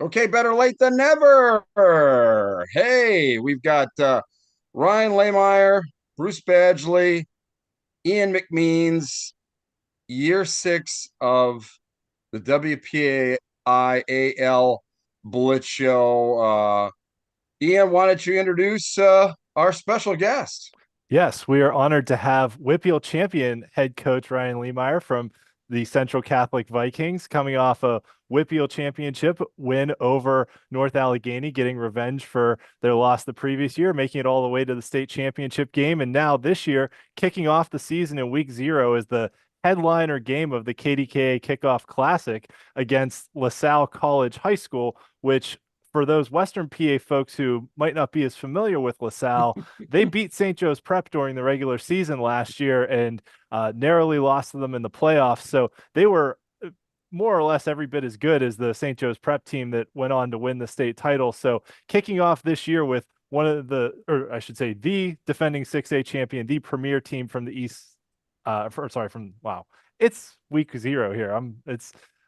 Okay, better late than never. Hey, we've got Ryan Lehmeier, Bruce Badgley, Ian McMeans, year six of the WPIAL Blitz show. Ian, why don't you introduce our special guest? Yes, we are honored to have WPIAL champion head coach Ryan Lehmeier from the Central Catholic Vikings coming off a WPIAL championship win over North Allegheny, getting revenge for their loss the previous year, making it all the way to the state championship game. And now this year, kicking off the season in week 0 is the headliner game of the KDKA Kickoff Classic against LaSalle College High School, which for those Western PA folks who might not be as familiar with LaSalle, they beat St. Joe's Prep during the regular season last year and narrowly lost to them in the playoffs. So they were more or less every bit as good as the St. Joe's Prep team that went on to win the state title. So kicking off this year with one of the, or I should say, the defending 6A champion, the premier team from the East. Wow, it's week 0 here.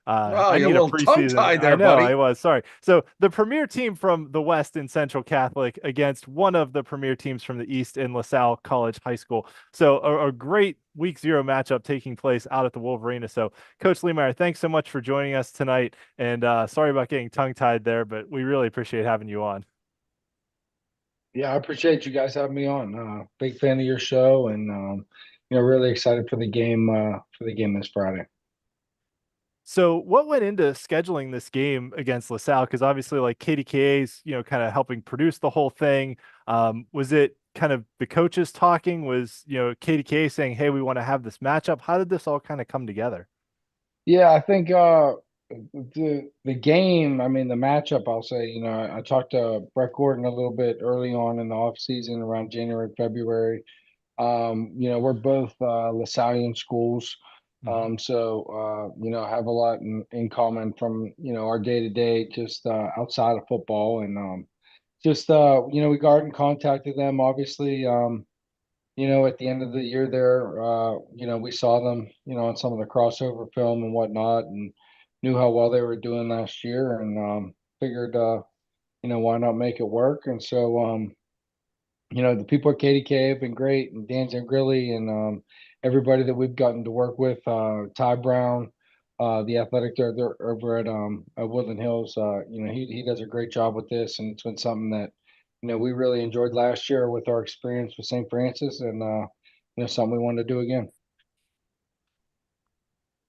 Well, I you're a need a little preseason. tongue-tied I there, know buddy. I was sorry. So the premier team from the West in Central Catholic against one of the premier teams from the East in LaSalle College High School. So a great week 0 matchup taking place out at the Wolverina. So Coach Lehmeyer, thanks so much for joining us tonight. And sorry about getting tongue-tied there, but we really appreciate having you on. Yeah, I appreciate you guys having me on. Big fan of your show, and really excited for the game this Friday. So what went into scheduling this game against LaSalle? Because obviously, like KDKA's, kind of helping produce the whole thing. Was it kind of the coaches talking? Was, KDKA saying, "Hey, we want to have this matchup"? How did this all kind of come together? Yeah, I think the game. I mean, the matchup. I'll say, I talked to Brett Gordon a little bit early on in the off season, around January, February. We're both LaSallian schools. Mhm. Have a lot in common from, our day to day, just outside of football. And we got in contact with them, obviously. At the end of the year there, we saw them, on some of the crossover film and whatnot, and knew how well they were doing last year, and figured, why not make it work? And the people at KDK have been great, and Dan Zangrilli and everybody that we've gotten to work with, Ty Brown, the athletic director over at Woodland Hills. He does a great job with this, and it's been something that we really enjoyed last year with our experience with St. Francis, and something we want to do again.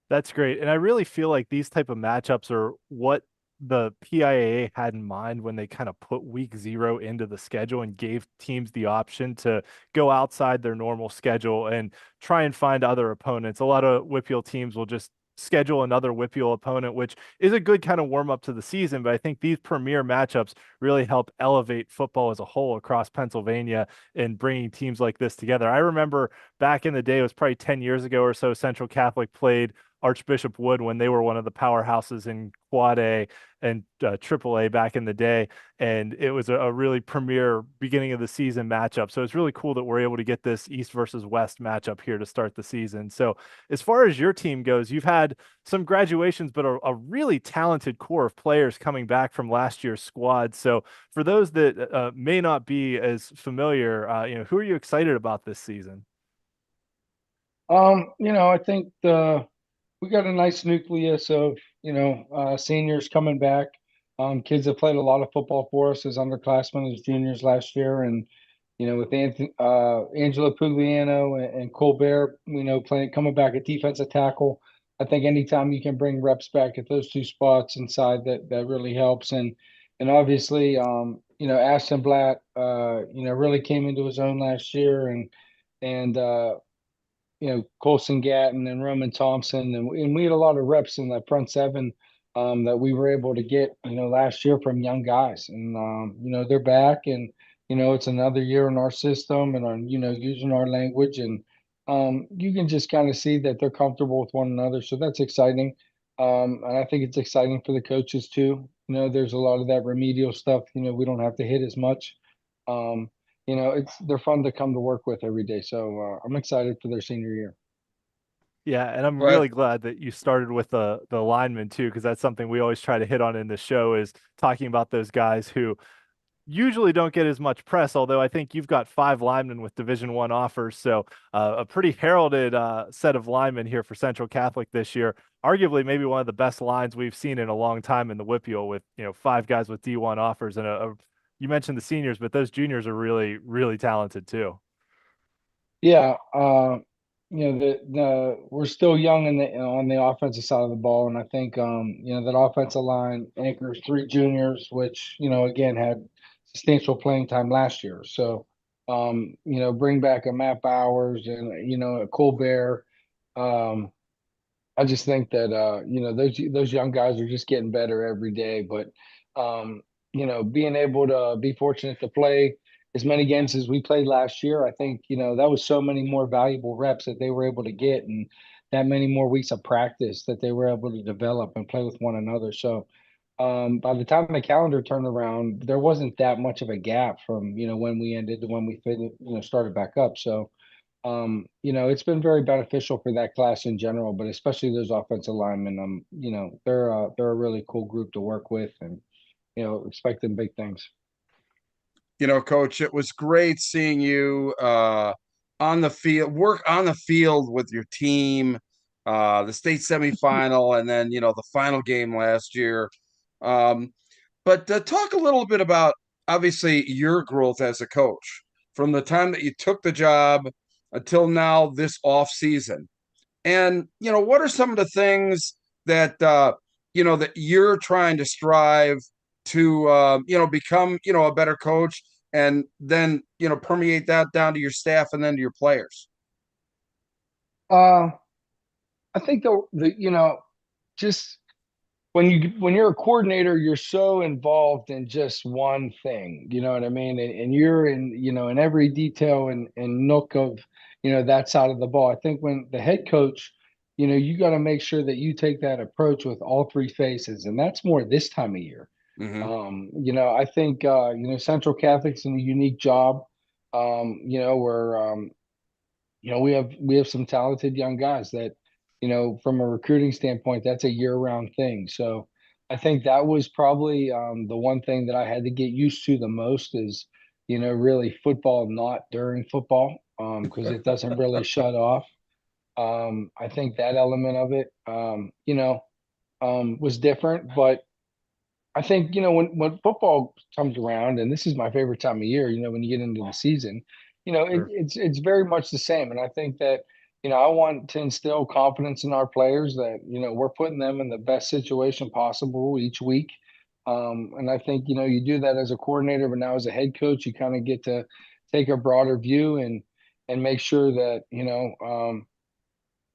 That's great. And I really feel like these type of matchups are what the PIAA had in mind when they kind of put week 0 into the schedule and gave teams the option to go outside their normal schedule and try and find other opponents. A lot of WPIAL teams will just schedule another WPIAL opponent, which is a good kind of warm up to the season. But I think these premier matchups really help elevate football as a whole across Pennsylvania and bringing teams like this together. I remember back in the day, it was probably 10 years ago or so, Central Catholic played Archbishop Wood when they were one of the powerhouses in Quad A and Triple A back in the day, and it was a really premier beginning of the season matchup. So it's really cool that we're able to get this East versus West matchup here to start the season. So as far as your team goes, you've had some graduations, but a really talented core of players coming back from last year's squad. So for those that may not be as familiar, who are you excited about this season? I think we got a nice nucleus of seniors coming back. Kids that played a lot of football for us as underclassmen, as juniors last year, and with Angelo Pugliano and Colbert, playing coming back at defensive tackle. I think anytime you can bring reps back at those two spots inside, that really helps. And obviously, Ashton Blatt, really came into his own last year, and Colson Gatton and Roman Thompson, and we had a lot of reps in that front seven, that we were able to get, last year from young guys, and they're back, and it's another year in our system and on, using our language, and you can just kind of see that they're comfortable with one another, so that's exciting. And I think it's exciting for the coaches too. There's a lot of that remedial stuff. We don't have to hit as much. Um, they're fun to come to work with every day. So I'm excited for their senior year. Yeah, and I'm But really glad that you started with the linemen too, because that's something we always try to hit on in the show is talking about those guys who usually don't get as much press. Although I think you've got 5 linemen with Division I offers, so a pretty heralded set of linemen here for Central Catholic this year. Arguably, maybe one of the best lines we've seen in a long time in the WPIAL, with 5 guys with D1 offers, and you mentioned the seniors, but those juniors are really really talented too. Yeah, the we're still young in the on the offensive side of the ball, and I think that offensive line anchors 3 juniors, which again had substantial playing time last year. So bring back a Matt Bowers and a Colbert. Um, I just think that those young guys are just getting better every day. But being able to be fortunate to play as many games as we played last year, I think that was so many more valuable reps that they were able to get, and that many more weeks of practice that they were able to develop and play with one another. So by the time the calendar turned around, there wasn't that much of a gap from when we ended to when we started back up. So it's been very beneficial for that class in general, but especially those offensive linemen. They're a really cool group to work with, and expecting big things. Coach, it was great seeing you on the field, work on the field with your team, the state semifinal, and then the final game last year. Um, but talk a little bit about obviously your growth as a coach from the time that you took the job until now this off season. And what are some of the things that that you're trying to strive to become a better coach, and then permeate that down to your staff and then to your players. Uh, I think just when you're a coordinator, you're so involved in just one thing, you know what I mean? And you're in every detail and nook of, that side of the ball. I think when the head coach, you got to make sure that you take that approach with all 3 faces. And that's more this time of year. Mm-hmm. I think, Central Catholic's in a unique job. Where, we have some talented young guys that, from a recruiting standpoint, that's a year-round thing. So I think that was probably the one thing that I had to get used to the most is, really football not during football, because it doesn't really shut off. I think that element of it, was different, but I think when football comes around, and this is my favorite time of year, when you get into the season, Sure. it's very much the same. And I think that I want to instill confidence in our players that we're putting them in the best situation possible each week. And I think you do that as a coordinator, but now as a head coach, you kind of get to take a broader view and make sure that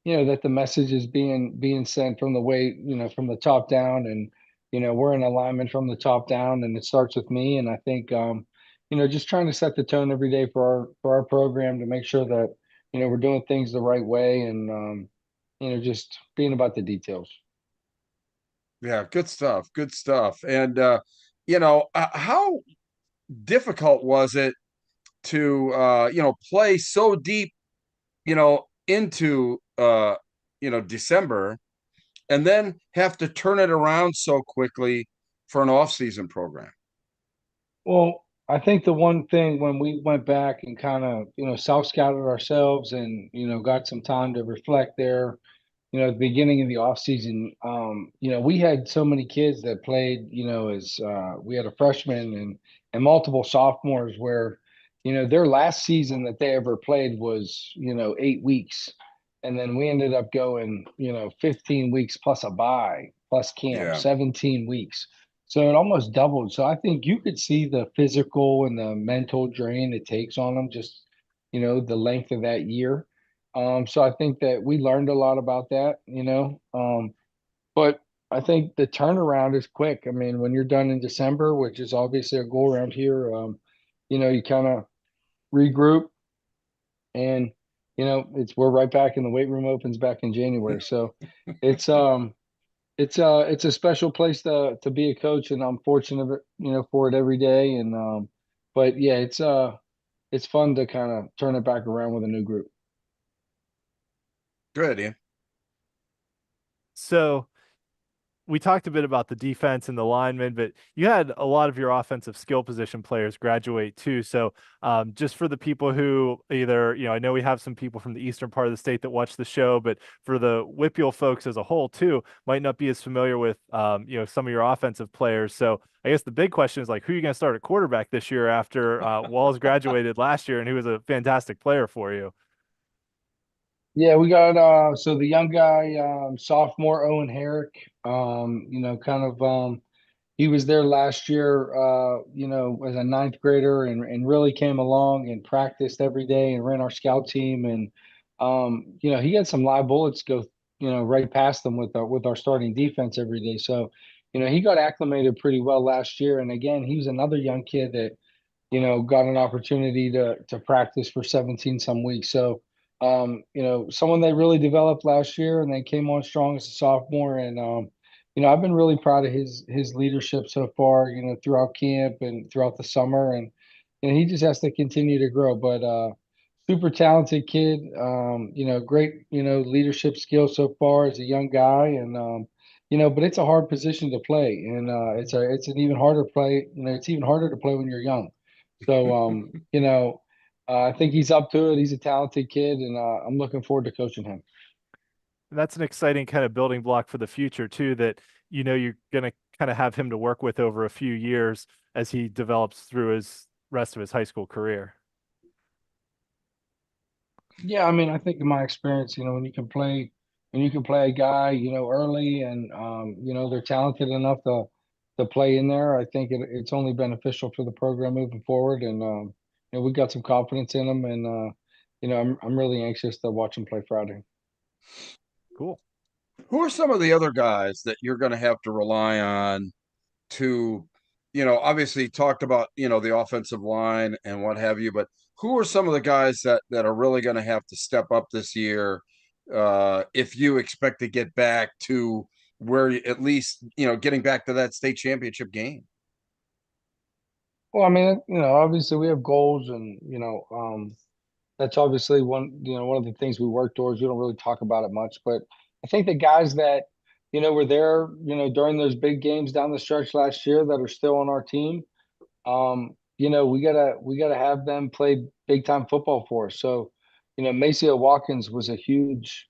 that the message is being sent from the way from the top down, and we're in alignment from the top down, and it starts with me. And I think just trying to set the tone every day for our program to make sure that we're doing things the right way, and just being about the details. Yeah, good stuff. Good stuff. And how difficult was it to play so deep, into December, and then have to turn it around so quickly for an off-season program? Well, I think the one thing when we went back and kind of self scouted ourselves and got some time to reflect there, at the beginning of the off season, we had so many kids that played, as we had a freshman and multiple sophomores where, their last season that they ever played was, 8 weeks. And then we ended up going, 15 weeks plus a bye, plus camp, Yeah. 17 weeks. So it almost doubled. So I think you could see the physical and the mental drain it takes on them, just, the length of that year. So I think that we learned a lot about that, but I think the turnaround is quick. I mean, when you're done in December, which is obviously a goal around here, you kind of regroup, and we're right back in the weight room opens back in January. So it's it's a special place to be a coach, and I'm fortunate, for it every day. And but yeah, it's fun to kind of turn it back around with a new group. Good, Ian. So we talked a bit about the defense and the linemen, but you had a lot of your offensive skill position players graduate too. So just for the people who either, I know we have some people from the eastern part of the state that watch the show, but for the WPIAL folks as a whole too, might not be as familiar with, some of your offensive players. So I guess the big question is like, who are you going to start at quarterback this year after Walls graduated last year and he was a fantastic player for you? Yeah, we got so the young guy, sophomore Owen Herrick, kind of he was there last year, as a ninth grader and really came along and practiced every day and ran our scout team. And, he had some live bullets go, right past them with our starting defense every day. So, he got acclimated pretty well last year. And again, he was another young kid that, got an opportunity to practice for 17 some weeks. So, someone they really developed last year and they came on strong as a sophomore. And, I've been really proud of his leadership so far, throughout camp and throughout the summer. And, he just has to continue to grow. But super talented kid, great, leadership skills so far as a young guy. And but it's a hard position to play. And it's an even harder play, it's even harder to play when you're young. So I think he's up to it. He's a talented kid, and I'm looking forward to coaching him. And that's an exciting kind of building block for the future too, that you're going to kind of have him to work with over a few years as he develops through his rest of his high school career. Yeah, I mean, I think in my experience, when you can play a guy, early and they're talented enough to play in there, I think it's only beneficial for the program moving forward. And we got some confidence in him, and I'm really anxious to watch him play Friday. Cool. Who are some of the other guys that you're going to have to rely on to, obviously talked about, the offensive line and what have you, but who are some of the guys that are really going to have to step up this year if you expect to get back to where at least, getting back to that state championship game? Well, I mean, obviously we have goals, and that's obviously one of the things we work towards. We don't really talk about it much, but I think the guys that, were there, during those big games down the stretch last year that are still on our team, we gotta have them play big time football for us. So, Maceo Watkins was a huge,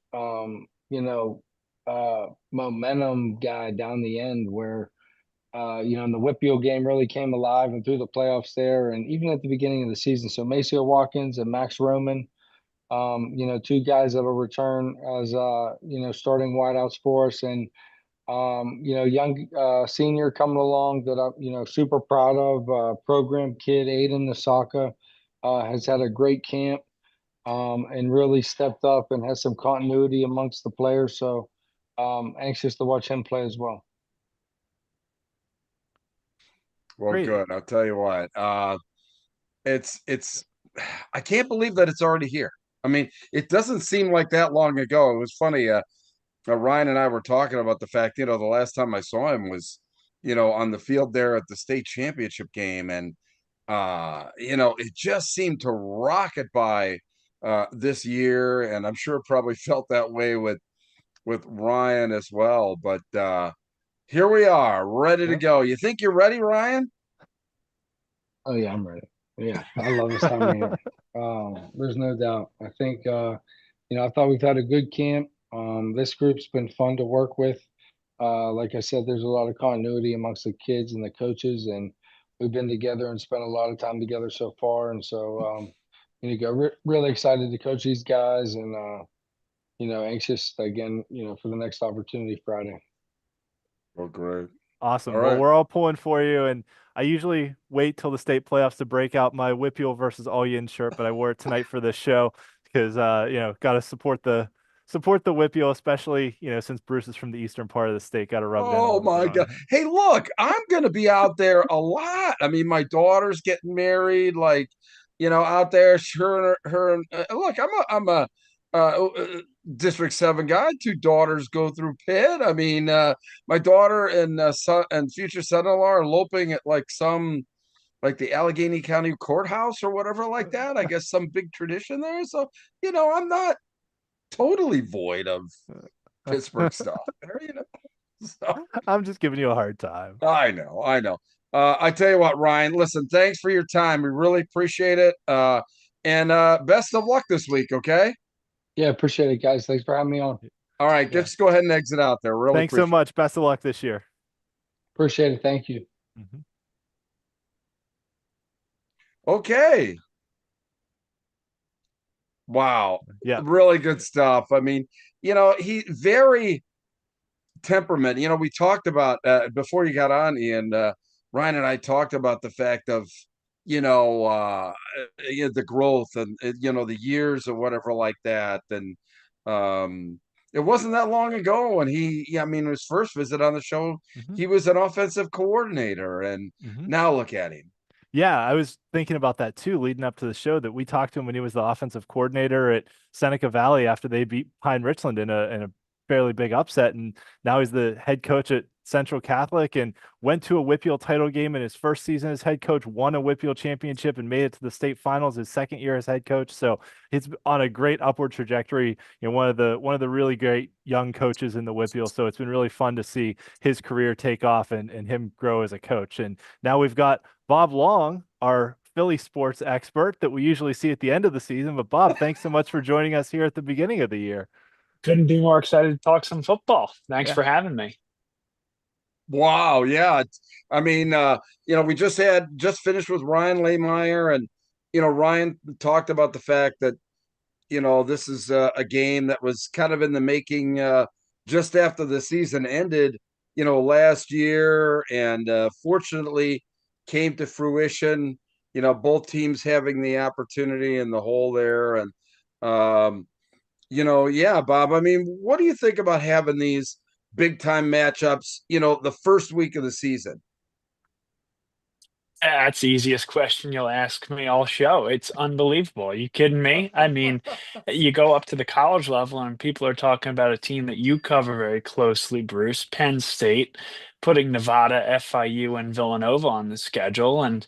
momentum guy down the end where, and the Whitfield game really came alive and through the playoffs there, and even at the beginning of the season. So Maceo Watkins and Max Roman, two guys that'll return as starting wideouts for us, and young senior coming along that I'm super proud of. Program kid Aiden Nasaka has had a great camp and really stepped up and has some continuity amongst the players. So anxious to watch him play as well. Well, Great. good. I'll tell you what. It's I can't believe that it's already here. I mean, it doesn't seem like that long ago. It was funny. Ryan and I were talking about the fact, the last time I saw him was, on the field there at the state championship game, and it just seemed to rocket by this year, and I'm sure it probably felt that way with Ryan as well. But here we are, ready to go. You think you're ready, Ryan? Oh yeah, I'm ready. Yeah, I love this time of year. There's no doubt. I think I thought we've had a good camp. This group's been fun to work with. Like I said, there's a lot of continuity amongst the kids and the coaches, and we've been together and spent a lot of time together so far. And so, really excited to coach these guys, and anxious again, for the next opportunity Friday. Well, great. Awesome. All Well, right. we're all pulling for you, and I usually wait till the state playoffs to break out my WPIAL versus All Yin shirt, but I wore it tonight for this show because got to support the WPIAL, especially since Bruce is from the eastern part of the state. Got to rub it in a Oh little bit my on God. him. Hey, look, I'm going to be out there a lot. I mean, my daughter's getting married, like, out there. Look, I'm a District 7 guy. Two daughters go through Pitt. I mean, my daughter and son and future son-in-law are eloping at like the Allegheny County Courthouse or whatever like that. I guess some big tradition there. So, I'm not totally void of Pittsburgh stuff there, So, I'm just giving you a hard time. I know, I know. I tell you what, Ryan, listen, thanks for your time. We really appreciate it. And best of luck this week, okay? Yeah, appreciate it, guys. Thanks for having me on. All right, Yeah. just go ahead and exit out there. Really Thanks so appreciate much. Best of luck this year. Appreciate it. Thank you. Mhm. it. Okay. Wow. Yeah. Really good stuff. I mean, he very temperament. We talked about before you got on, Ian, Ryan and I talked about the fact of, the growth and, the years or whatever like that. And it wasn't that long ago when his first visit on the show, Mhm. he was an offensive coordinator. And Mhm. now look at him. Yeah, I was thinking about that too, leading up to the show, that we talked to him when he was the offensive coordinator at Seneca Valley after they beat Pine Richland in a fairly big upset, and now he's the head coach at Central Catholic and went to a WPIAL title game in his first season as head coach, won a WPIAL championship, and made it to the state finals his second year as head coach. So he's on a great upward trajectory. One of the really great young coaches in the WPIAL. So it's been really fun to see his career take off and him grow as a coach. And now we've got Bob Long, our Philly sports expert that we usually see at the end of the season. But Bob, thanks so much for joining us here at the beginning of the year. Couldn't be more excited to talk some football. Thanks Yeah. for having me. Wow, yeah. I mean, we just finished with Ryan Lehmeier, and Ryan talked about the fact that this is a game that was kind of in the making just after the season ended, last year, and fortunately came to fruition. Both teams having the opportunity in the hole there, and yeah, Bob. I mean, what do you think about having these big time matchups, the first week of the season? That's the easiest question you'll ask me all show. It's unbelievable. Are you kidding me? I mean, you go up to the college level and people are talking about a team that you cover very closely, Bruce, Penn State, putting Nevada, FIU, and Villanova on the schedule and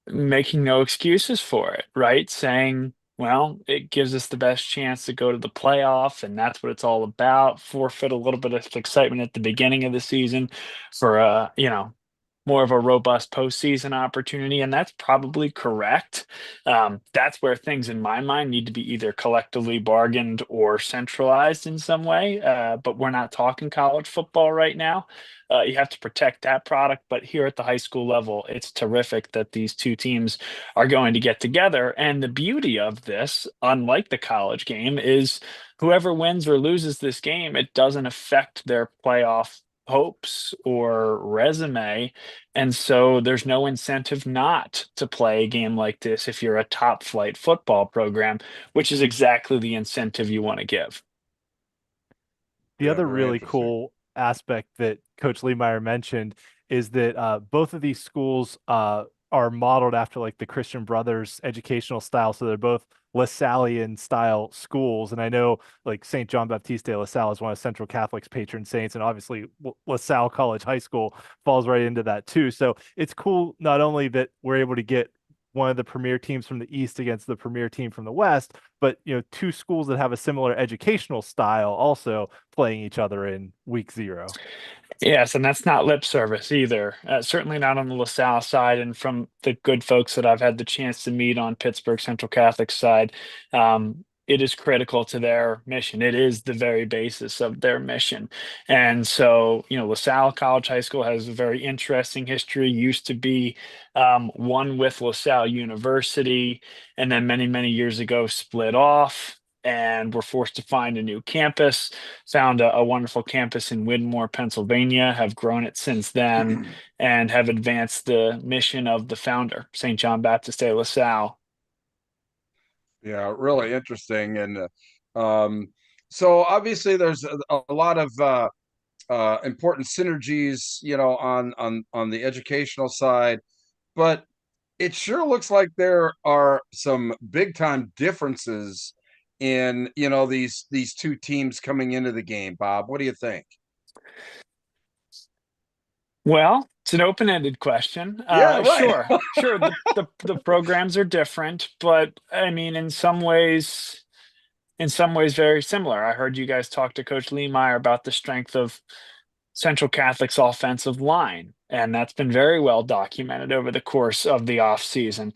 making no excuses for it, right? Saying, well, it gives us the best chance to go to the playoff, and that's what it's all about. Forfeit a little bit of excitement at the beginning of the season for more of a robust postseason opportunity, and that's probably correct. That's where things in my mind need to be either collectively bargained or centralized in some way. But we're not talking college football right now. You have to protect that product. But here at the high school level, it's terrific that these two teams are going to get together. And the beauty of this, unlike the college game, is whoever wins or loses this game, it doesn't affect their playoff hopes or resume. And so there's no incentive not to play a game like this if you're a top flight football program, which is exactly the incentive you want to give. The Yeah, other very really interesting. cool aspect that Coach Lehmeier mentioned is that both of these schools are modeled after like the Christian Brothers educational style. So they're both LaSallian style schools. And I know like St. John Baptiste de LaSalle is one of Central Catholic's patron saints. And obviously LaSalle College High School falls right into that too. So it's cool not only that we're able to get one of the premier teams from the East against the premier team from the West, but two schools that have a similar educational style also playing each other in week 0. Yes, and that's not lip service either. Certainly not on the LaSalle side, and from the good folks that I've had the chance to meet on Pittsburgh Central Catholic side, it is critical to their mission. It is the very basis of their mission. And so, LaSalle College High School has a very interesting history. Used to be one with LaSalle University, and then many, many years ago split off and were forced to find a new campus. Found a wonderful campus in Widmore, Pennsylvania, have grown it since then, and have advanced the mission of the founder, St. John Baptiste de LaSalle. Yeah, really interesting. And so obviously there's a lot of important synergies, on the educational side, but it sure looks like there are some big time differences in, these two teams coming into the game. Bob, what do you think? Well, it's an open-ended question. Yeah, right. Sure. The programs are different, but I mean, in some ways, in some ways very similar. I heard you guys talk to Coach Lehmeier about the strength of Central Catholic's offensive line, and that's been very well documented over the course of the offseason.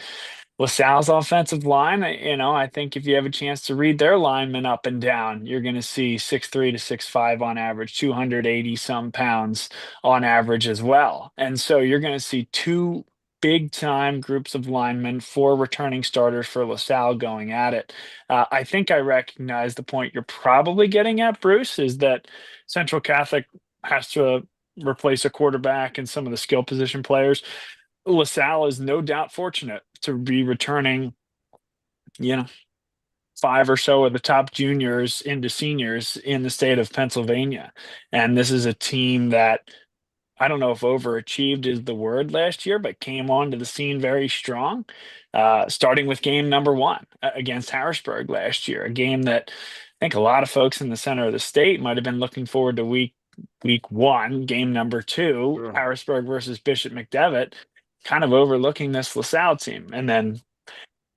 LaSalle's offensive line, I think if you have a chance to read their linemen up and down, you're going to see 6'3" to 6'5" on average, 280 some pounds on average as well. And so you're going to see two big time groups of linemen, four returning starters for LaSalle going at it. I think I recognize the point you're probably getting at, Bruce, is that Central Catholic has to replace a quarterback and some of the skill position players. LaSalle is no doubt fortunate to be returning, 5 or so of the top juniors into seniors in the state of Pennsylvania. And this is a team that, I don't know if overachieved is the word last year, but came onto the scene very strong, starting with game number 1 against Harrisburg last year, a game that I think a lot of folks in the center of the state might have been looking forward to week 1, game number 2, Sure. Harrisburg versus Bishop McDevitt, kind of overlooking this LaSalle team. And then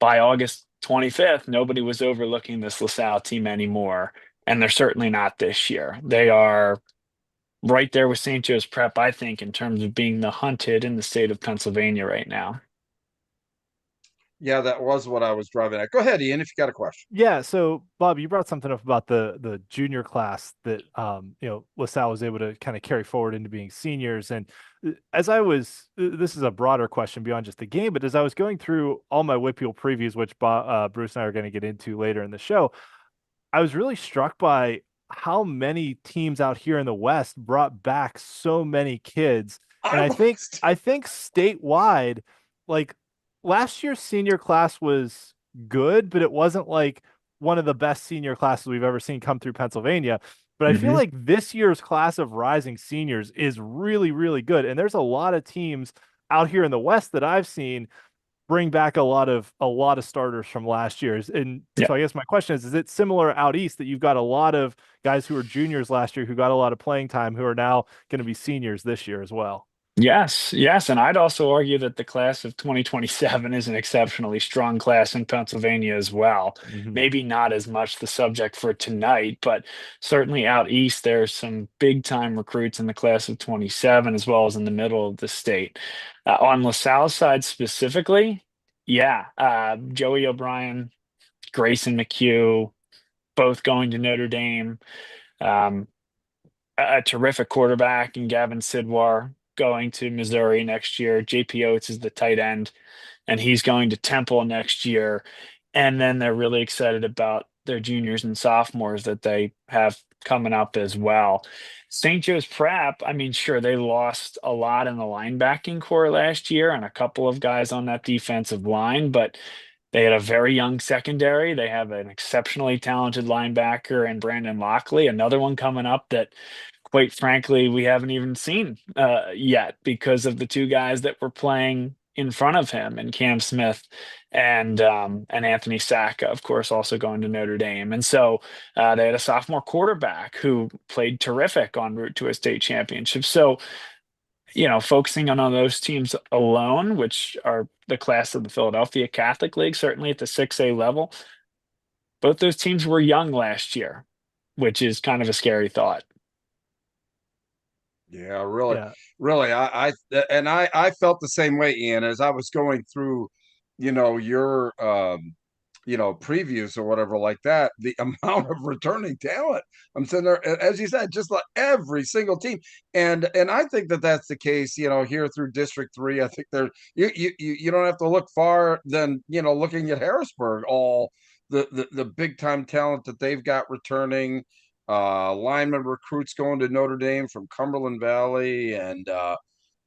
by August 25th, nobody was overlooking this LaSalle team anymore. And they're certainly not this year. They are right there with St. Joe's Prep, I think, in terms of being the hunted in the state of Pennsylvania right now. Yeah, that was what I was driving at. Go ahead, Ian, if you got a question. Yeah, so Bob, you brought something up about the junior class that LaSalle was able to kind of carry forward into being seniors. And as I was, this is a broader question beyond just the game, but as I was going through all my WPIAL previews, which Bruce and I are going to get into later in the show, I was really struck by how many teams out here in the West brought back so many kids. And I think statewide, like last year's senior class was good, but it wasn't like one of the best senior classes we've ever seen come through Pennsylvania. But I feel like this year's class of rising seniors is really, really good. And there's a lot of teams out here in the West that I've seen bring back a lot of starters from last year's. And so I guess my question is it similar out East that you've got a lot of guys who were juniors last year who got a lot of playing time who are now going to be seniors this year as well? Yes. And I'd also argue that the class of 2027 is an exceptionally strong class in Pennsylvania as well. Maybe not as much the subject for tonight, but certainly out East, there's some big time recruits in the class of 27, as well as in the middle of the state. On LaSalle's side specifically, Joey O'Brien, Grayson McHugh, both going to Notre Dame. A terrific quarterback in Gavin Sidwar going to Missouri next year. JP Oates is the tight end, and he's going to Temple next year. And then they're really excited about their juniors and sophomores that they have coming up as well. St. Joe's Prep, I mean, sure, they lost a lot in the linebacking core last year and a couple of guys on that defensive line, but they had a very young secondary. They have an exceptionally talented linebacker and Brandon Lockley, another one coming up that, quite frankly, we haven't even seen yet because of the two guys that were playing in front of him, and Cam Smith and Anthony Sacca, of course, also going to Notre Dame. And so they had a sophomore quarterback who played terrific en route to a state championship. So, focusing on those teams alone, which are the class of the Philadelphia Catholic League, certainly at the 6A level, both those teams were young last year, which is kind of a scary thought. Yeah, really. I felt the same way, Ian, as I was going through, your previews or whatever like that, the amount of returning talent. I'm sitting there, as you said, just like every single team. And I think that that's the case, here through District 3. I think you don't have to look far than, looking at Harrisburg, all the big time talent that they've got returning. Lineman recruits going to Notre Dame from Cumberland Valley and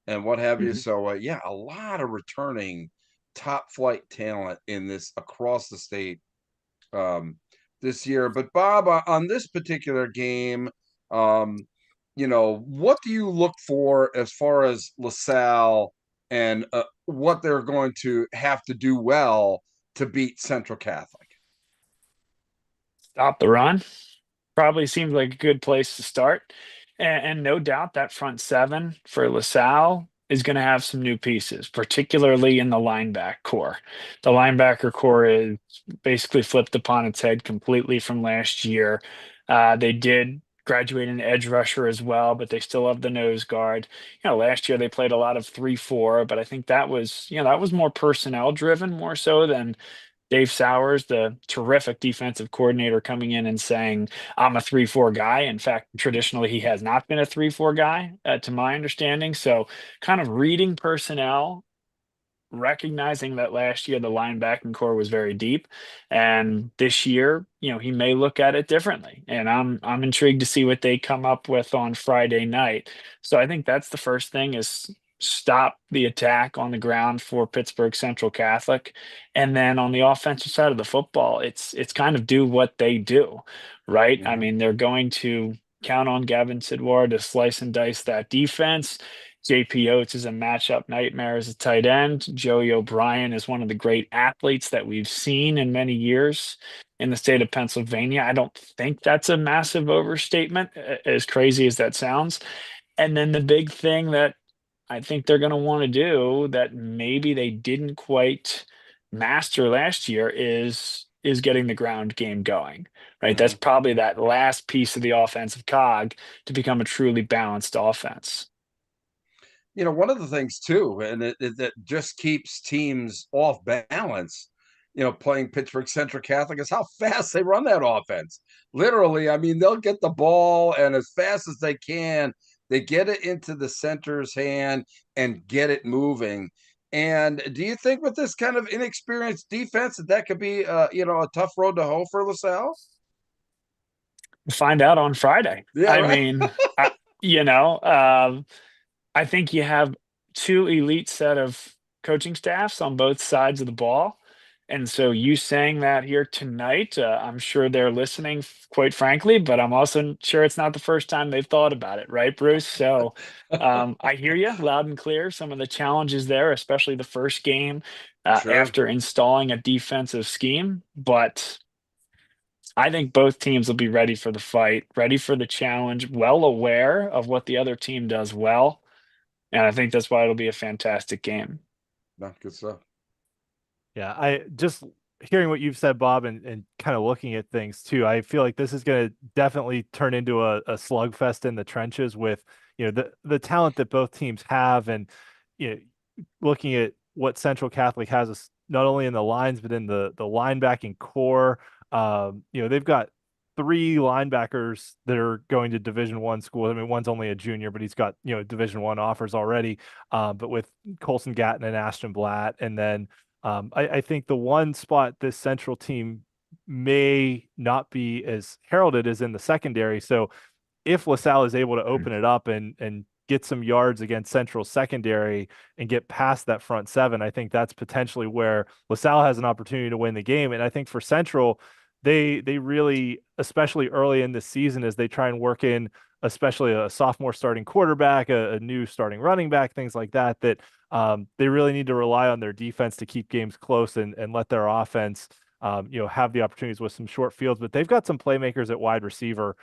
what have you. So a lot of returning top flight talent in this across the state this year. But Bob, on this particular game, what do you look for as far as LaSalle and what they're going to have to do well to beat Central Catholic? Stop the run. Probably seems like a good place to start. And no doubt that front seven for LaSalle is going to have some new pieces, particularly in the linebacker core. The linebacker core is basically flipped upon its head completely from last year. They did graduate an edge rusher as well, but they still have the nose guard. Last year they played a lot of 3-4, but I think that was, that was more personnel driven more so than Dave Sowers, the terrific defensive coordinator, coming in and saying, I'm a 3-4 guy. In fact, traditionally, he has not been a 3-4 guy, to my understanding. So, kind of reading personnel, recognizing that last year the linebacking core was very deep, and this year, he may look at it differently. And I'm intrigued to see what they come up with on Friday night. So I think that's the first thing, is stop the attack on the ground for Pittsburgh Central Catholic. And then on the offensive side of the football, it's kind of do what they do, right? I mean, they're going to count on Gavin Sidwar to slice and dice that defense. JP Oates is a matchup nightmare as a tight end. Joey O'Brien is one of the great athletes that we've seen in many years in the state of Pennsylvania. I don't think that's a massive overstatement, as crazy as that sounds. And then the big thing that I think they're going to want to do that maybe they didn't quite master last year is getting the ground game going, right? That's probably that last piece of the offensive cog to become a truly balanced offense. One of the things too, and that just keeps teams off balance, playing Pittsburgh Central Catholic, is how fast they run that offense. Literally, I mean, they'll get the ball, and as fast as they can, they get it into the center's hand and get it moving. And do you think with this kind of inexperienced defense that could be, a tough road to hoe for LaSalle? Find out on Friday. Yeah, right? mean, I, I think you have two elite set of coaching staffs on both sides of the ball. And so you saying that here tonight, I'm sure they're listening, quite frankly, but I'm also sure it's not the first time they've thought about it, right, Bruce? So I hear you loud and clear. Some of the challenges there, especially the first game Sure. after installing a defensive scheme. But I think both teams will be ready for the fight, ready for the challenge, well aware of what the other team does well. And I think that's why it'll be a fantastic game. No, good stuff. Yeah, I just hearing what you've said, Bob, and kind of looking at things too, I feel like this is going to definitely turn into a slugfest in the trenches with, the talent that both teams have. And, looking at what Central Catholic has, not only in the lines, but in the linebacking core. They've got 3 linebackers that are going to Division I schools. I mean, one's only a junior, but he's got, Division I offers already. But with Colson Gatton and Ashton Blatt, and then I think the one spot this Central team may not be as heralded as in the secondary. So if LaSalle is able to open it up and get some yards against Central secondary and get past that front 7, I think that's potentially where LaSalle has an opportunity to win the game. And I think for Central, they really, especially early in this season, as they try and work in, especially a sophomore starting quarterback, a new starting running back, things like that, they really need to rely on their defense to keep games close and let their offense, have the opportunities with some short fields. But they've got some playmakers at wide receiver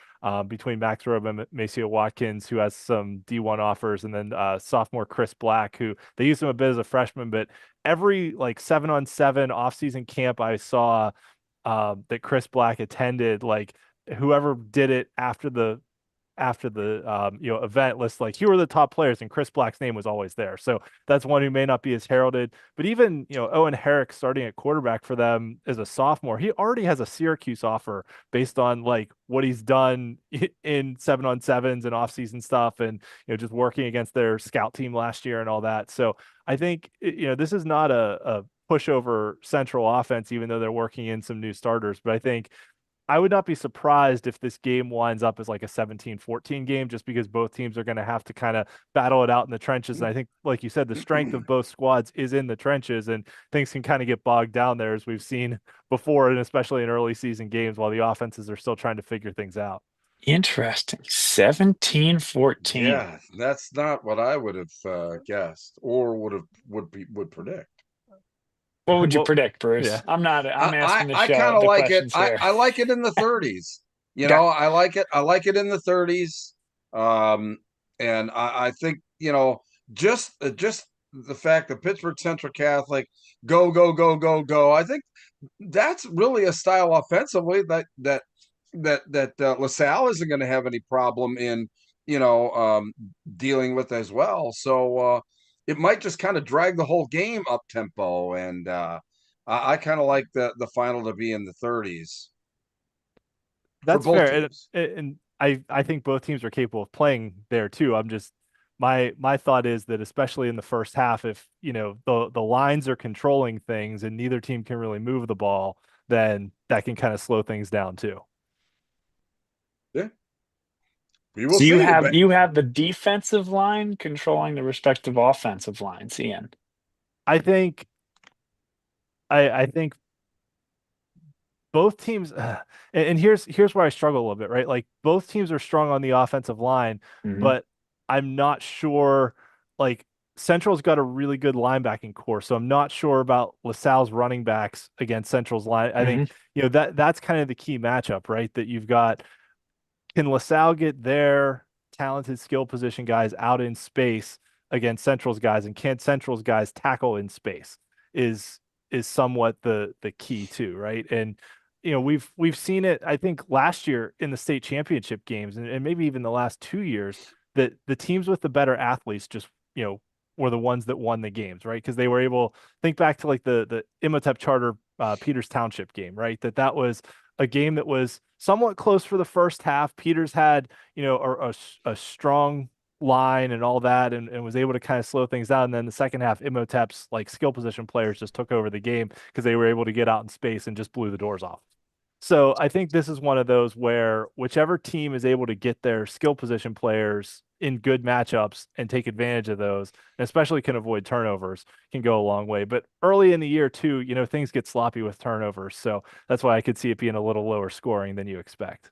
between Max Robe and Maceo Watkins, who has some D1 offers, and then sophomore Chris Black, who they used him a bit as a freshman, but every 7-on-7 offseason camp I saw that Chris Black attended, whoever did it after the event list, here are the top players, and Chris Black's name was always there. So that's one who may not be as heralded. But even Owen Herrick starting at quarterback for them as a sophomore, he already has a Syracuse offer based on what he's done in 7-on-7s and offseason stuff, and just working against their scout team last year and all that. So I think this is not a pushover Central offense, even though they're working in some new starters. But I think I would not be surprised if this game winds up as a 17-14 game, just because both teams are going to have to kind of battle it out in the trenches. And I think, like you said, the strength of both squads is in the trenches, and things can kind of get bogged down there, as we've seen before, and especially in early season games while the offenses are still trying to figure things out. Interesting. 17-14. Yeah, that's not what I would have guessed or would predict. What would you predict, Bruce? Yeah. I'm asking the show. I kind of like it. Here. I like it in the 30s. I like it. I like it in the 30s. And I think, just the fact that Pittsburgh Central Catholic go go go go go. I think that's really a style offensively that LaSalle isn't going to have any problem in dealing with as well. So it might just kind of drag the whole game up tempo, and I kind of like the final to be in the 30s for That's both fair, teams. and I think both teams are capable of playing there too. I'm just my thought is that especially in the first half, if the lines are controlling things and neither team can really move the ball, then that can kind of slow things down too. Yeah, we will So you see. have you have the defensive line controlling the respective offensive lines, Ian. I think I think both teams and here's where I struggle a little bit, right? Like both teams are strong on the offensive line, Mm-hmm. but I'm not sure like Central's got a really good linebacking core, so I'm not sure about LaSalle's running backs against Central's line. I Mm-hmm. think, that's kind of the key matchup, right? That you've got, can LaSalle get their talented skill position guys out in space against Central's guys, and can Central's guys tackle in space is is somewhat the key too, right? And we've seen it, I think, last year in the state championship games, and maybe even the last 2 years, that the teams with the better athletes just were the ones that won the games, right? Because they were able, think back to like the Imhotep Charter Peters Township game, right? That was a game that was somewhat close for the first half. Peters had, a strong line and all that, and was able to kind of slow things down. And then the second half, Imhotep's like skill position players just took over the game because they were able to get out in space and just blew the doors off. So I think this is one of those where whichever team is able to get their skill position players in good matchups and take advantage of those, and especially can avoid turnovers, can go a long way. But early in the year too, things get sloppy with turnovers. So that's why I could see it being a little lower scoring than you expect.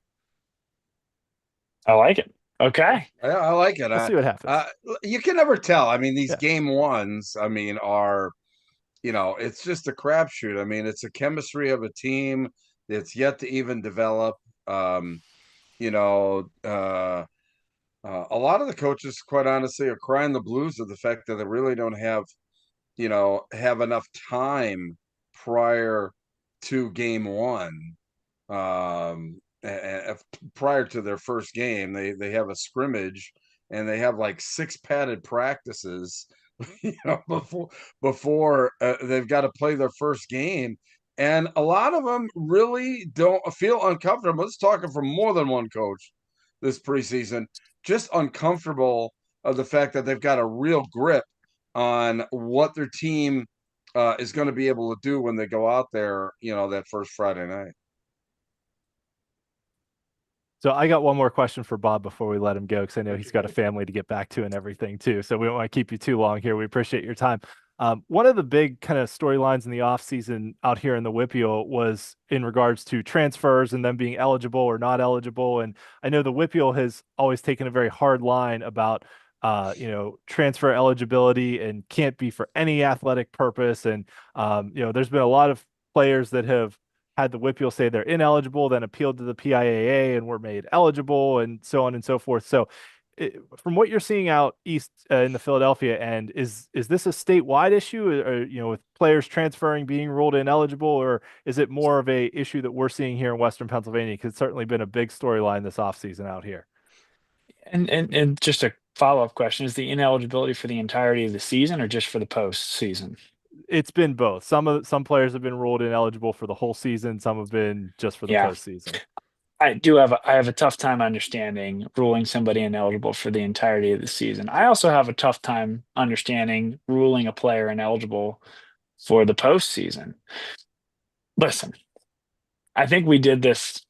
I like it. Okay. I like it. We'll see what happens. You can never tell. I mean, these Yeah. game ones, I mean, are it's just a crapshoot. I mean, it's a chemistry of a team that's yet to even develop. Um, you know, a lot of the coaches, quite honestly, are crying the blues of the fact that they really don't have enough time prior to game one. Prior to their first game, they have a scrimmage and they have like 6 padded practices, before they've got to play their first game. And a lot of them really don't feel uncomfortable. Let's talking from more than one coach this preseason, just uncomfortable of the fact that they've got a real grip on what their team is going to be able to do when they go out there, that first Friday night. So I got one more question for Bob before we let him go, because I know he's got a family to get back to and everything too. So we don't want to keep you too long here. We appreciate your time. One of the big kind of storylines in the offseason out here in the WPIAL was in regards to transfers and them being eligible or not eligible. And I know the WPIAL has always taken a very hard line about transfer eligibility and can't be for any athletic purpose. And there's been a lot of players that have had the WPIAL say they're ineligible, then appealed to the PIAA and were made eligible, and so on and so forth. So, from what you're seeing out east in the Philadelphia end, is this a statewide issue, or with players transferring being ruled ineligible, or is it more of a issue that we're seeing here in Western Pennsylvania? Because it's certainly been a big storyline this offseason out here. And just a follow-up question, is the ineligibility for the entirety of the season or just for the postseason? It's been both. Some players have been ruled ineligible for the whole season. Some have been just for the Yeah. postseason. I have a tough time understanding ruling somebody ineligible for the entirety of the season. I also have a tough time understanding ruling a player ineligible for the postseason. Listen, I think we did this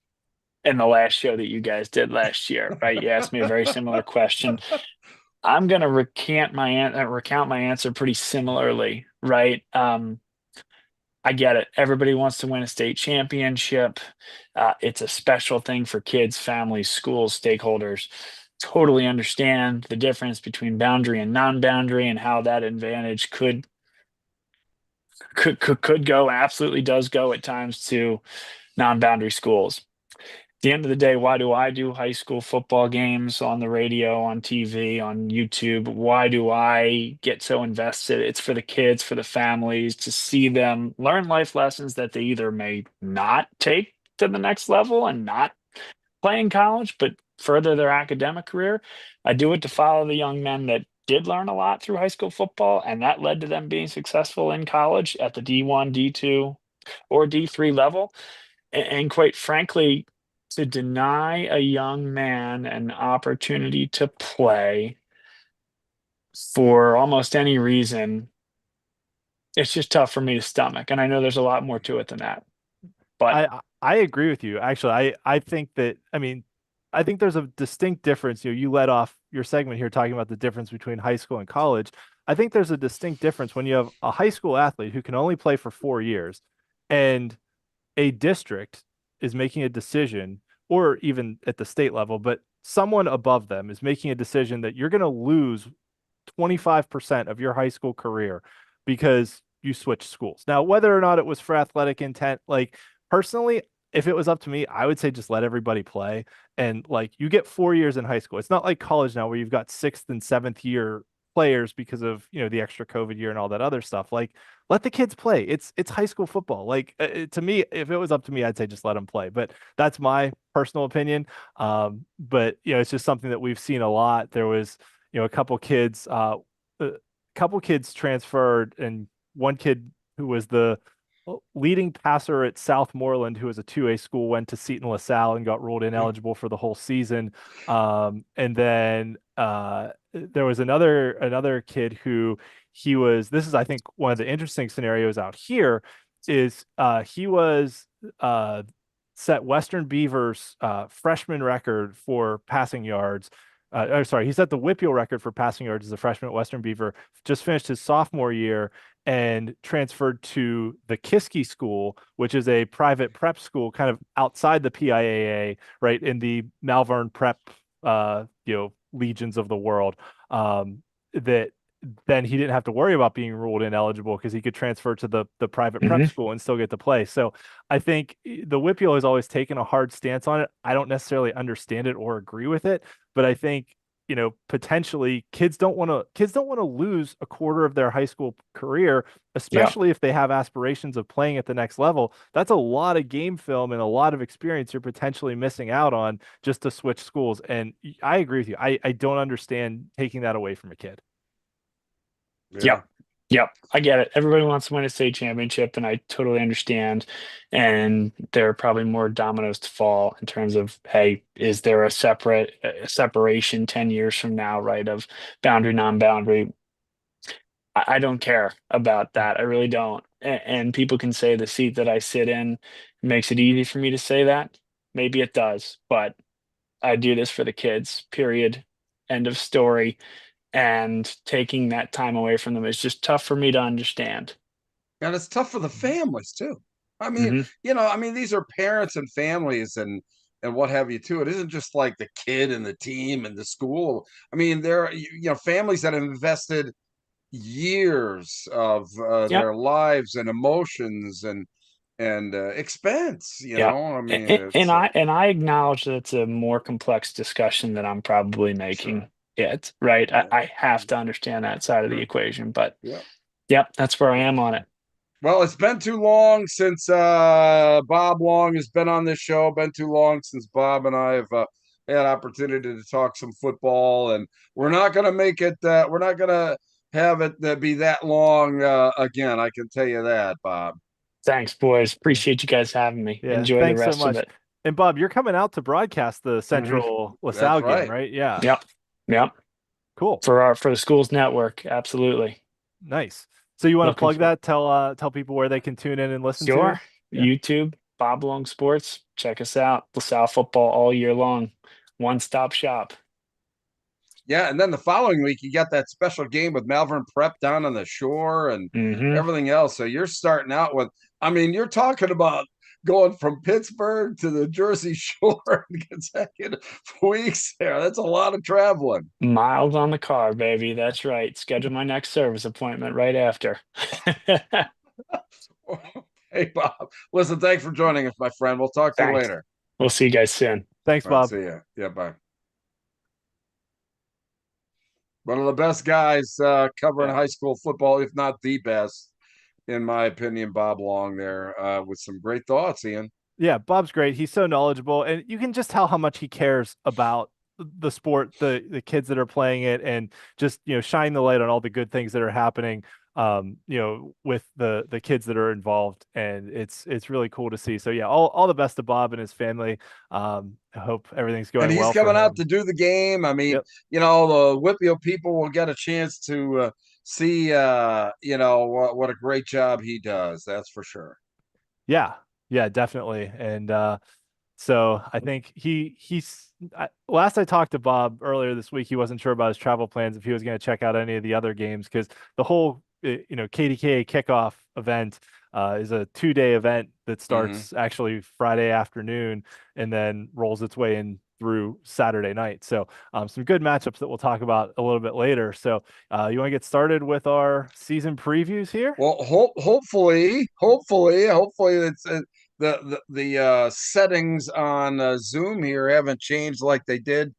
in the last show that you guys did last year, right? You asked me a very similar question. I'm going to recount my answer pretty similarly, right? I get it. Everybody wants to win a state championship. It's a special thing for kids, families, schools, stakeholders. Totally understand the difference between boundary and non-boundary and how that advantage could go, absolutely does go at times to non-boundary schools. the end of the day, why do I do high school football games on the radio, on TV, on YouTube? Why do I get so invested? It's for the kids, for the families, to see them learn life lessons that they either may not take to the next level and not play in college, but further their academic career. I do it to follow the young men that did learn a lot through high school football, and that led to them being successful in college at the D1, D2, or D3 level. And quite frankly, to deny a young man an opportunity to play for almost any reason, it's just tough for me to stomach. And I know there's a lot more to it than that. But I agree with you. Actually, I think that, I mean, I think there's a distinct difference. You led off your segment here talking about the difference between high school and college. I think there's a distinct difference when you have a high school athlete who can only play for 4 years, and a district is making a decision, or even at the state level, but someone above them is making a decision that you're going to lose 25% of your high school career because you switch schools. Now, whether or not it was for athletic intent, like personally, if it was up to me, I would say just let everybody play. And like you get 4 years in high school. It's not like college now where you've got sixth and seventh year players because of, the extra COVID year and all that other stuff. Like let the kids play. It's high school football. Like to me, if it was up to me, I'd say just let them play. But that's my personal opinion. But it's just something that we've seen a lot. There was, a couple kids transferred, and one kid who was the leading passer at Southmoreland, who was a 2A school, went to Seton LaSalle and got ruled ineligible for the whole season. And then there was another kid who this is, I think, one of the interesting scenarios out here is he was set Western Beaver's freshman record for passing yards. He set the WPIAL record for passing yards as a freshman at Western Beaver, just finished his sophomore year and transferred to the Kiski School, which is a private prep school kind of outside the PIAA, right, in the Malvern prep, legions of the world, that then he didn't have to worry about being ruled ineligible because he could transfer to the private prep school and still get to play. So I think the WPIAL has always taken a hard stance on it. I don't necessarily understand it or agree with it, but I think potentially kids don't want to lose a quarter of their high school career, especially if they have aspirations of playing at the next level. That's a lot of game film and a lot of experience you're potentially missing out on just to switch schools. And I agree with you. I don't understand taking that away from a kid. Yeah. Yep. I get it. Everybody wants to win a state championship, and I totally understand. And there are probably more dominoes to fall in terms of, hey, is there a separation 10 years from now, right? Of boundary, non-boundary. I don't care about that. I really don't. And people can say the seat that I sit in makes it easy for me to say that. Maybe it does, but I do this for the kids, period. End of story. And taking that time away from them is just tough for me to understand. And it's tough for the families too. I mean, these are parents and families and what have you too. It isn't just like the kid and the team and the school. I mean, there are families that have invested years of their lives and emotions and expense. I mean, and I acknowledge that it's a more complex discussion than I'm probably making. Sure. It right. I have to understand that side of the equation, but that's where I am on it. Well, it's been too long since Bob Long has been on this show. Been too long since Bob and I have had opportunity to talk some football, and we're not going to make it. We're not going to have it be that long again. I can tell you that, Bob. Thanks, boys. Appreciate you guys having me. Yeah, Enjoy the rest so much. of it. And Bob, you're coming out to broadcast the Central LaSalle game, right? Yeah. Yep. Cool. For the schools network, absolutely. Nice. So you want to plug that? Tell people where they can tune in and listen to? Sure. YouTube, Bob Long Sports. Check us out. LaSalle football all year long. One-stop shop. Yeah, and then the following week you got that special game with Malvern Prep down on the shore and everything else. So you're starting out with, you're talking about going from Pittsburgh to the Jersey Shore in consecutive weeks there. That's a lot of traveling. Miles on the car, baby. That's right. Schedule my next service appointment right after. Hey, Bob. Listen, thanks for joining us, my friend. We'll talk to you later. We'll see you guys soon. Thanks, All right, Bob. see ya. Yeah, bye. One of the best guys covering high school football, if not the best, in my opinion. Bob Long there with some great thoughts, Ian. Yeah, Bob's great. He's so knowledgeable, and you can just tell how much he cares about the sport, the kids that are playing it, and just shine the light on all the good things that are happening. With the kids that are involved, and it's really cool to see. So yeah, all the best to Bob and his family. I hope everything's And going he's well for coming out him. to do the game. I mean, Yep. the WPIAL people will get a chance to see, what a great job he does. That's for sure. Yeah, definitely. And so I think last I talked to Bob earlier this week, he wasn't sure about his travel plans if he was going to check out any of the other games because the whole KDKA kickoff event is a 2-day event that starts actually Friday afternoon and then rolls its way in through Saturday night. So some good matchups that we'll talk about a little bit later. So you want to get started with our season previews here? Well, hopefully it's the settings on Zoom here haven't changed like they did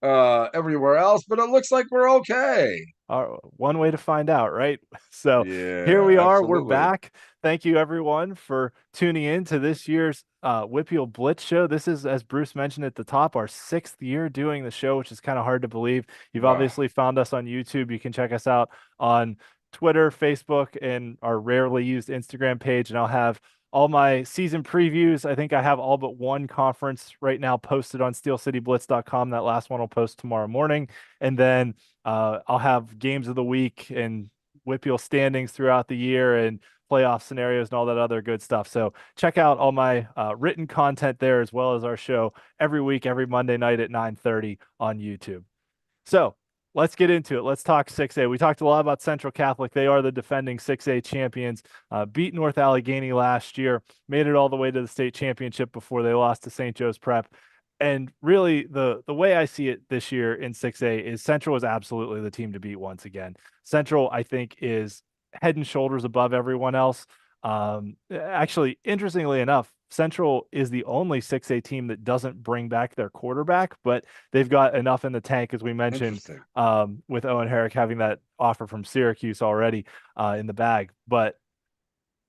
everywhere else, but it looks like we're okay. One way to find out, right? So Yeah, here we are. We're absolutely. back. Thank you, everyone, for tuning in to this year's WPIAL Blitz show. This is, as Bruce mentioned at the top, our 6th year doing the show, which is kind of hard to believe. You've Wow. obviously found us on YouTube. You can check us out on Twitter, Facebook, and our rarely used Instagram page. And I'll have all my season previews. I think I have all but one conference right now posted on steelcityblitz.com. That last one will post tomorrow morning. And then I'll have games of the week and WPIAL standings throughout the year and playoff scenarios and all that other good stuff. So check out all my written content there as well as our show every week, every Monday night at 9:30 on YouTube. So let's get into it. Let's talk 6A. We talked a lot about Central Catholic. They are the defending 6A champions, beat North Allegheny last year, made it all the way to the state championship before they lost to St. Joe's Prep. And really, the way I see it this year in 6A is Central is absolutely the team to beat once again. Central, I think, is head and shoulders above everyone else. Actually, interestingly enough, Central is the only 6A team that doesn't bring back their quarterback, but they've got enough in the tank, as we mentioned, with Owen Herrick having that offer from Syracuse already in the bag. But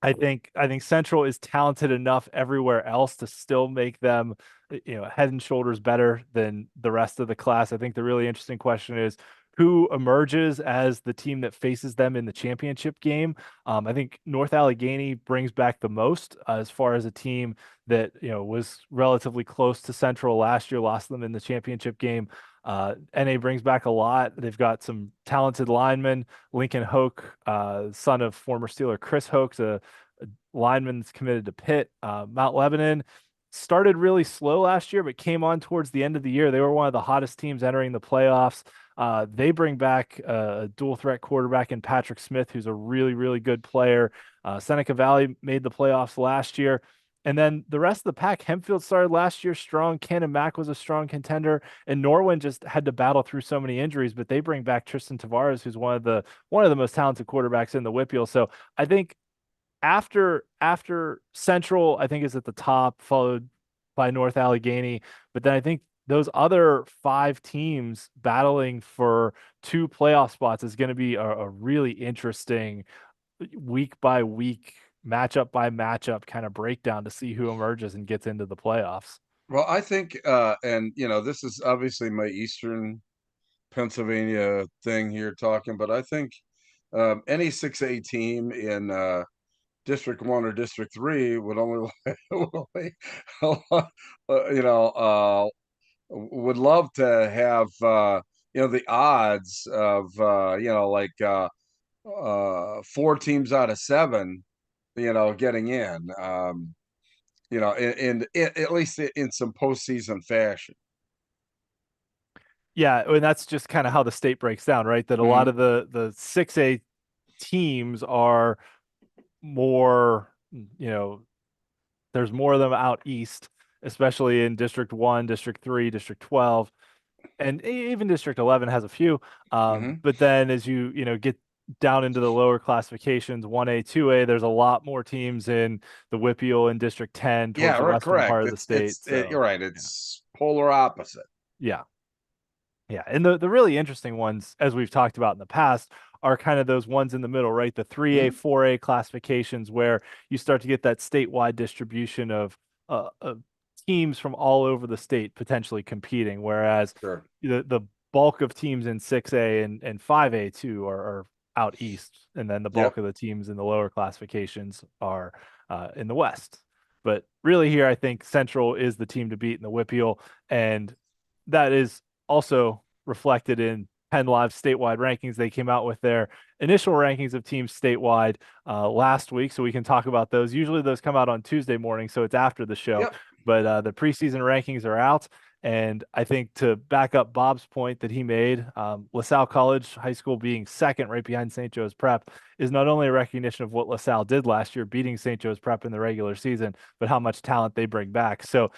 I think Central is talented enough everywhere else to still make them, head and shoulders better than the rest of the class. I think the really interesting question is who emerges as the team that faces them in the championship game. I think North Allegheny brings back the most as far as a team that was relatively close to Central last year, lost them in the championship game. NA brings back a lot. They've got some talented linemen. Lincoln Hoke, son of former Steeler Chris Hoke, a lineman that's committed to Pitt. Mount Lebanon started really slow last year, but came on towards the end of the year. They were one of the hottest teams entering the playoffs. They bring back a dual threat quarterback in Patrick Smith, who's a really, really good player. Seneca Valley made the playoffs last year. And then the rest of the pack, Hempfield started last year strong. Cannon Mac was a strong contender, and Norwin just had to battle through so many injuries. But they bring back Tristan Tavares, who's one of the most talented quarterbacks in the WPIAL. So I think after Central, I think is at the top, followed by North Allegheny. But then I think those other 5 teams battling for 2 playoff spots is going to be a really interesting week by week, matchup by matchup kind of breakdown to see who emerges and gets into the playoffs. Well, I think, and this is obviously my Eastern Pennsylvania thing here talking, but I think any 6A team in District 1 or District 3 would only, would love to have, the odds of, 4 teams out of 7, getting in, at least in some postseason fashion. Yeah, and that's just kind of how the state breaks down, right? That a lot of the 6A teams are more, there's more of them out east, especially in District 1, District 3, District 12, and even District 11 has a few. But then as you get down into the lower classifications, 1A, 2A, there's a lot more teams in the WPIAL in District 10 towards Yeah, the right, western correct. part of the state. You're right. It's polar opposite. Yeah. Yeah. And the really interesting ones, as we've talked about in the past, are kind of those ones in the middle, right? The 3A, 4A classifications where you start to get that statewide distribution of teams from all over the state potentially competing, whereas Sure. the bulk of teams in 6A and 5A too are out east, and then the bulk of the teams in the lower classifications are in the west. But really here, I think Central is the team to beat in the WPIAL, and that is also reflected in PennLive statewide rankings. They came out with their initial rankings of teams statewide last week, so we can talk about those. Usually those come out on Tuesday morning, so it's after the show. Yep. But the preseason rankings are out. And I think to back up Bob's point that he made, LaSalle College High School being second right behind St. Joe's Prep is not only a recognition of what LaSalle did last year, beating St. Joe's Prep in the regular season, but how much talent they bring back. So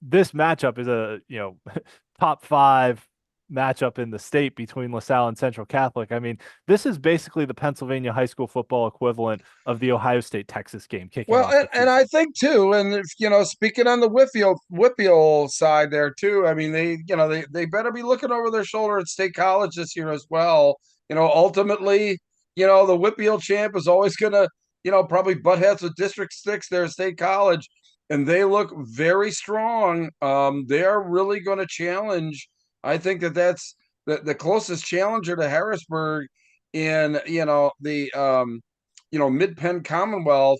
this matchup is a, top 5 matchup in the state between LaSalle and Central Catholic. I mean, this is basically the Pennsylvania high school football equivalent of the Ohio State-Texas game kicking off. And I think too, and if speaking on the WPIAL side there too, I mean they better be looking over their shoulder at State College this year as well. Ultimately, the WPIAL champ is always gonna, probably butt heads with District 6 there at State College, and they look very strong. They are really going to challenge. I think that's the closest challenger to Harrisburg in the Mid-Penn Commonwealth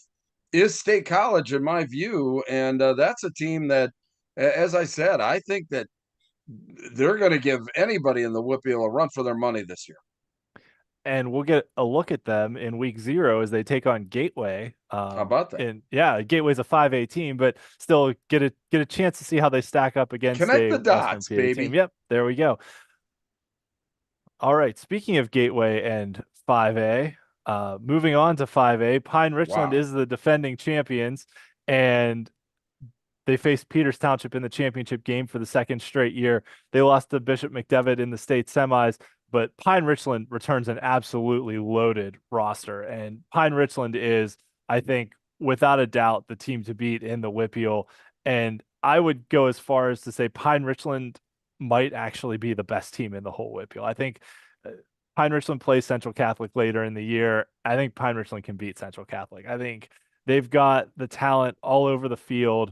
is State College in my view, and that's a team that, as I said, I think that they're going to give anybody in the WPIAL a run for their money this year. And we'll get a look at them in week 0 as they take on Gateway. How about that? And yeah, Gateway's a 5A team, but still get a chance to see how they stack up against Connect the dots, baby. team. Yep, there we go. All right, speaking of Gateway and 5A, moving on to 5A, Pine Richland is the defending champions, and they faced Peters Township in the championship game for the second straight year. They lost to Bishop McDevitt in the state semis, but Pine Richland returns an absolutely loaded roster. And Pine Richland is, I think, without a doubt, the team to beat in the WPIAL. And I would go as far as to say Pine Richland might actually be the best team in the whole WPIAL. I think Pine Richland plays Central Catholic later in the year. I think Pine Richland can beat Central Catholic. I think they've got the talent all over the field.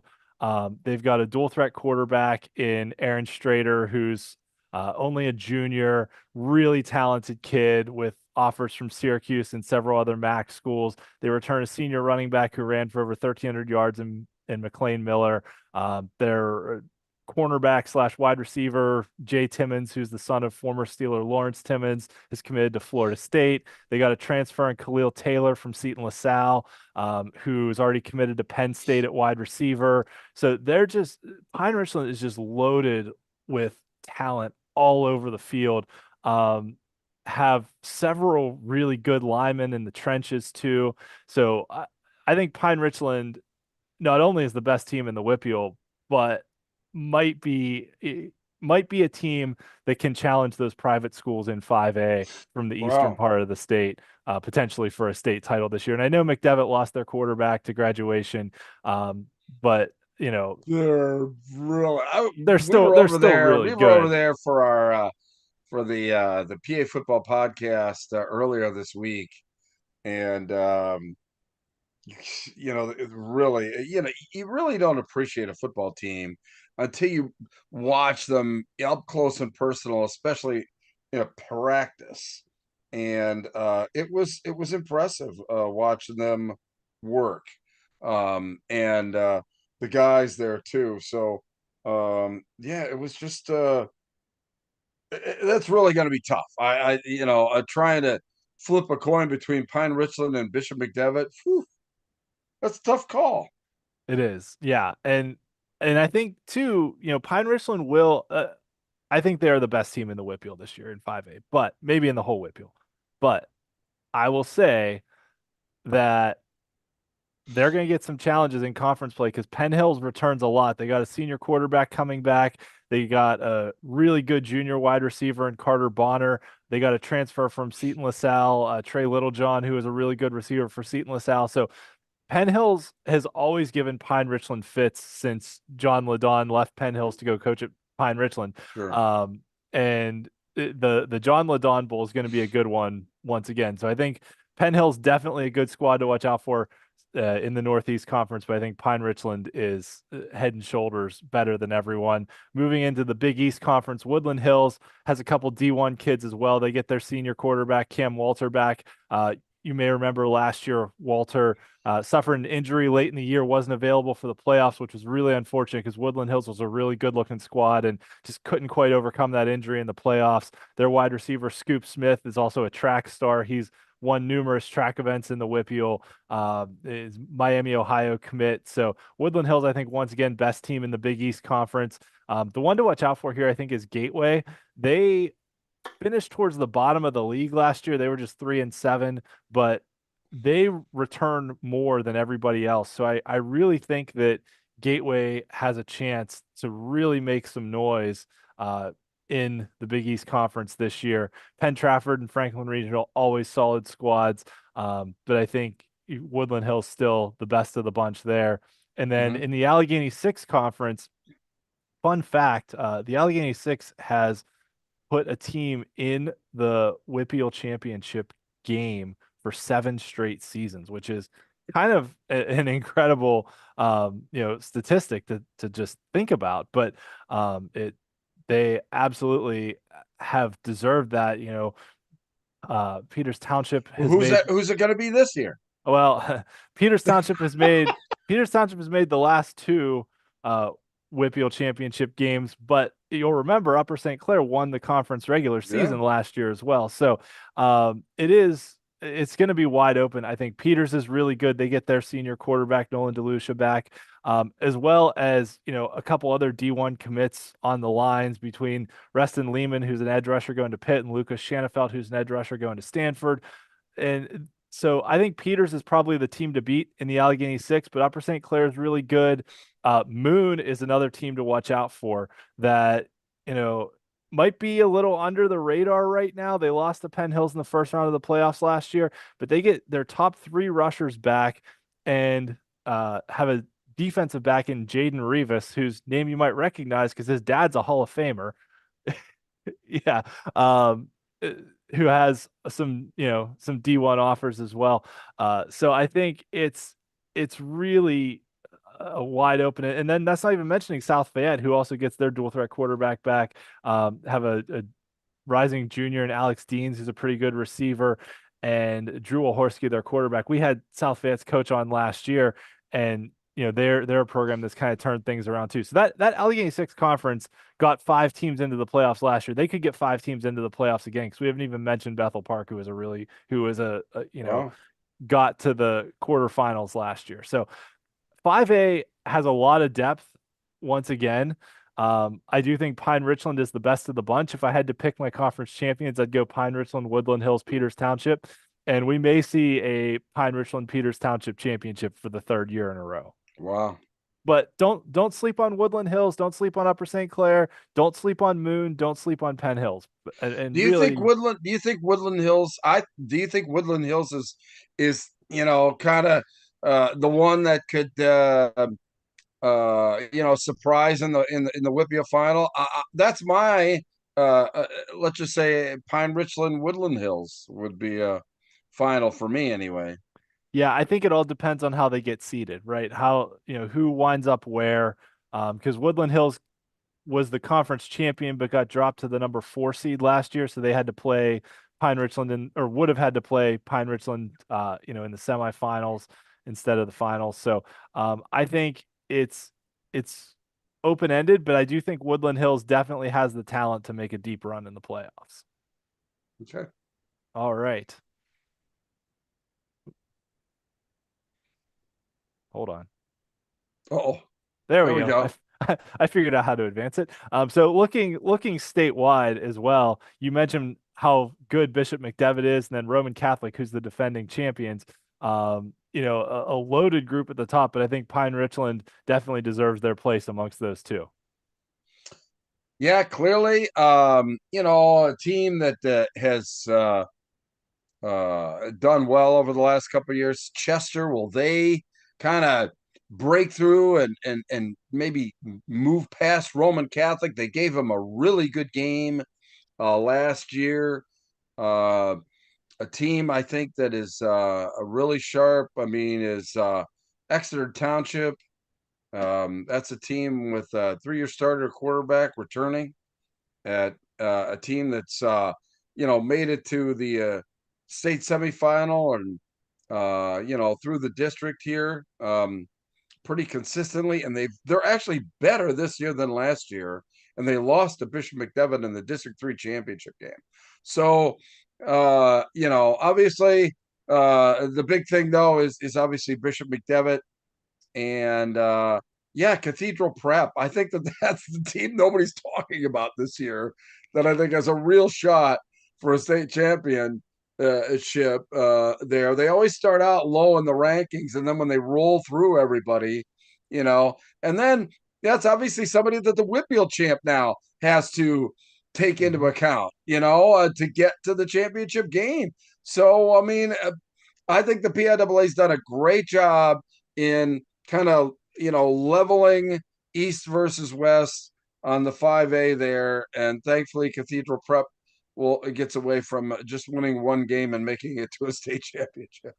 They've got a dual threat quarterback in Aaron Strader, who's only a junior, really talented kid with offers from Syracuse and several other MAC schools. They return a senior running back who ran for over 1,300 yards in McLean Miller. Their cornerback / wide receiver, Jay Timmons, who's the son of former Steeler Lawrence Timmons, is committed to Florida State. They got a transfer in Khalil Taylor from Seton LaSalle, who's already committed to Penn State at wide receiver. So Pine Richland is just loaded with talent all over the field. Have several really good linemen in the trenches too. So I think Pine Richland not only is the best team in the WPIAL, but might be a team that can challenge those private schools in 5A from the eastern part of the state, potentially for a state title this year. And I know McDevitt lost their quarterback to graduation, but they're really they're still really good. We were over there for our for the PA football podcast earlier this week, and really, you really don't appreciate a football team until you watch them up close and personal, especially in practice. And it was impressive watching them work, and the guys there too. So it was just that's really going to be tough. Trying to flip a coin between Pine Richland and Bishop McDevitt. Whew, that's a tough call. It is, yeah, and I think too, Pine Richland will. I think they are the best team in the WPIAL this year in 5A, but maybe in the whole WPIAL. But I will say that they're going to get some challenges in conference play because Penn Hills returns a lot. They got a senior quarterback coming back. They got a really good junior wide receiver in Carter Bonner. They got a transfer from Seton LaSalle, Trey Littlejohn, who is a really good receiver for Seton LaSalle. So Penn Hills has always given Pine Richland fits since John Ladon left Penn Hills to go coach at Pine Richland. Sure. And the John Ladon Bowl is going to be a good one once again. So I think Penn Hills definitely a good squad to watch out for in the Northeast Conference, but I think Pine Richland is head and shoulders better than everyone. Moving into the Big East Conference, Woodland Hills has a couple D1 kids as well. They get their senior quarterback, Cam Walter, back. You may remember last year, Walter suffered an injury late in the year, wasn't available for the playoffs, which was really unfortunate because Woodland Hills was a really good-looking squad and just couldn't quite overcome that injury in the playoffs. Their wide receiver, Scoop Smith, is also a track star. He's won numerous track events in the WPIAL, is Miami, Ohio commit. So Woodland Hills, I think, once again, best team in the Big East Conference. The one to watch out for here, I think, is Gateway. They finished towards the bottom of the league last year. They were just 3-7, but they return more than everybody else. So I really think that Gateway has a chance to really make some noise in the Big East Conference this year. Penn Trafford and Franklin Regional, always solid squads. But I think Woodland Hills still the best of the bunch there. And then in the Allegheny 6 Conference, fun fact, the Allegheny 6 has put a team in the WPIAL championship game for 7 straight seasons, which is kind of an incredible, statistic to just think about. But they absolutely have deserved that. Peters Township has Who's it going to be this year? Well, Peters Township has made the last 2 WPIAL championship games, but you'll remember Upper St. Clair won the conference regular season last year as well. So it's going to be wide open. I think Peters is really good. They get their senior quarterback, Nolan DeLucia, back, as well as, a couple other D1 commits on the lines between Reston Lehman, who's an edge rusher going to Pitt, and Lucas Shanafelt, who's an edge rusher going to Stanford. And so I think Peters is probably the team to beat in the Allegheny 6, but Upper St. Clair is really good. Moon is another team to watch out for that, might be a little under the radar right now. They lost to Penn Hills in the first round of the playoffs last year, but they get their top 3 rushers back and have a defensive back in Jaden Rivas, whose name you might recognize because his dad's a Hall of Famer. Yeah. Who has some D1 offers as well. So I think it's really wide open. And then that's not even mentioning South Fayette, who also gets their dual threat quarterback back, have a rising junior and Alex Deans, who's a pretty good receiver, and Drew Wahorski, their quarterback. We had South Fayette's coach on last year, and they're a program that's kind of turned things around too. So that Allegheny 6 conference got 5 teams into the playoffs last year. They could get 5 teams into the playoffs again, because we haven't even mentioned Bethel Park, who was got to the quarterfinals last year. So 5A has a lot of depth once again. I do think Pine Richland is the best of the bunch. If I had to pick my conference champions, I'd go Pine Richland, Woodland Hills, Peters Township, and we may see a Pine Richland Peters Township championship for the 3rd year in a row. Wow. But don't sleep on Woodland Hills. Don't sleep on Upper St. Clair. Don't sleep on Moon. Don't sleep on Penn Hills. And do you think Woodland Hills is kind of the one that could surprise in the WPIAL final? That's my let's just say Pine Richland Woodland Hills would be a final for me anyway. Yeah, I think it all depends on how they get seated, right? How, who winds up where, because Woodland Hills was the conference champion, but got dropped to the number 4 seed last year. So they had to play Pine Richland or would have had to play Pine Richland, in the semifinals instead of the finals. So I think it's open-ended, but I do think Woodland Hills definitely has the talent to make a deep run in the playoffs. Okay. All right. Hold on. Oh, there we go. I figured out how to advance it. So looking statewide as well, you mentioned how good Bishop McDevitt is, and then Roman Catholic, who's the defending champions. A loaded group at the top, but I think Pine Richland definitely deserves their place amongst those 2. Yeah, clearly, a team that has done well over the last couple of years. Chester, will they kind of break through and maybe move past Roman Catholic? They gave them a really good game last year. A team I think that is a really sharp. I mean, is Exeter Township. That's a team with a 3-year starter quarterback returning at a team that's made it to the state semifinal and through the district here pretty consistently, and they're actually better this year than last year, and they lost to Bishop McDevitt in the District 3 championship game. So obviously the big thing though is obviously Bishop McDevitt and Cathedral Prep. I think that's the team nobody's talking about this year that I think has a real shot for a state championship there. They always start out low in the rankings, and then when they roll through everybody, and then that's obviously somebody that the WPIAL champ now has to take into account, to get to the championship game. So, I mean, I think the PIAA's done a great job in kind of, leveling East versus West on the 5A there. And thankfully, Cathedral Prep gets away from just winning one game and making it to a state championship.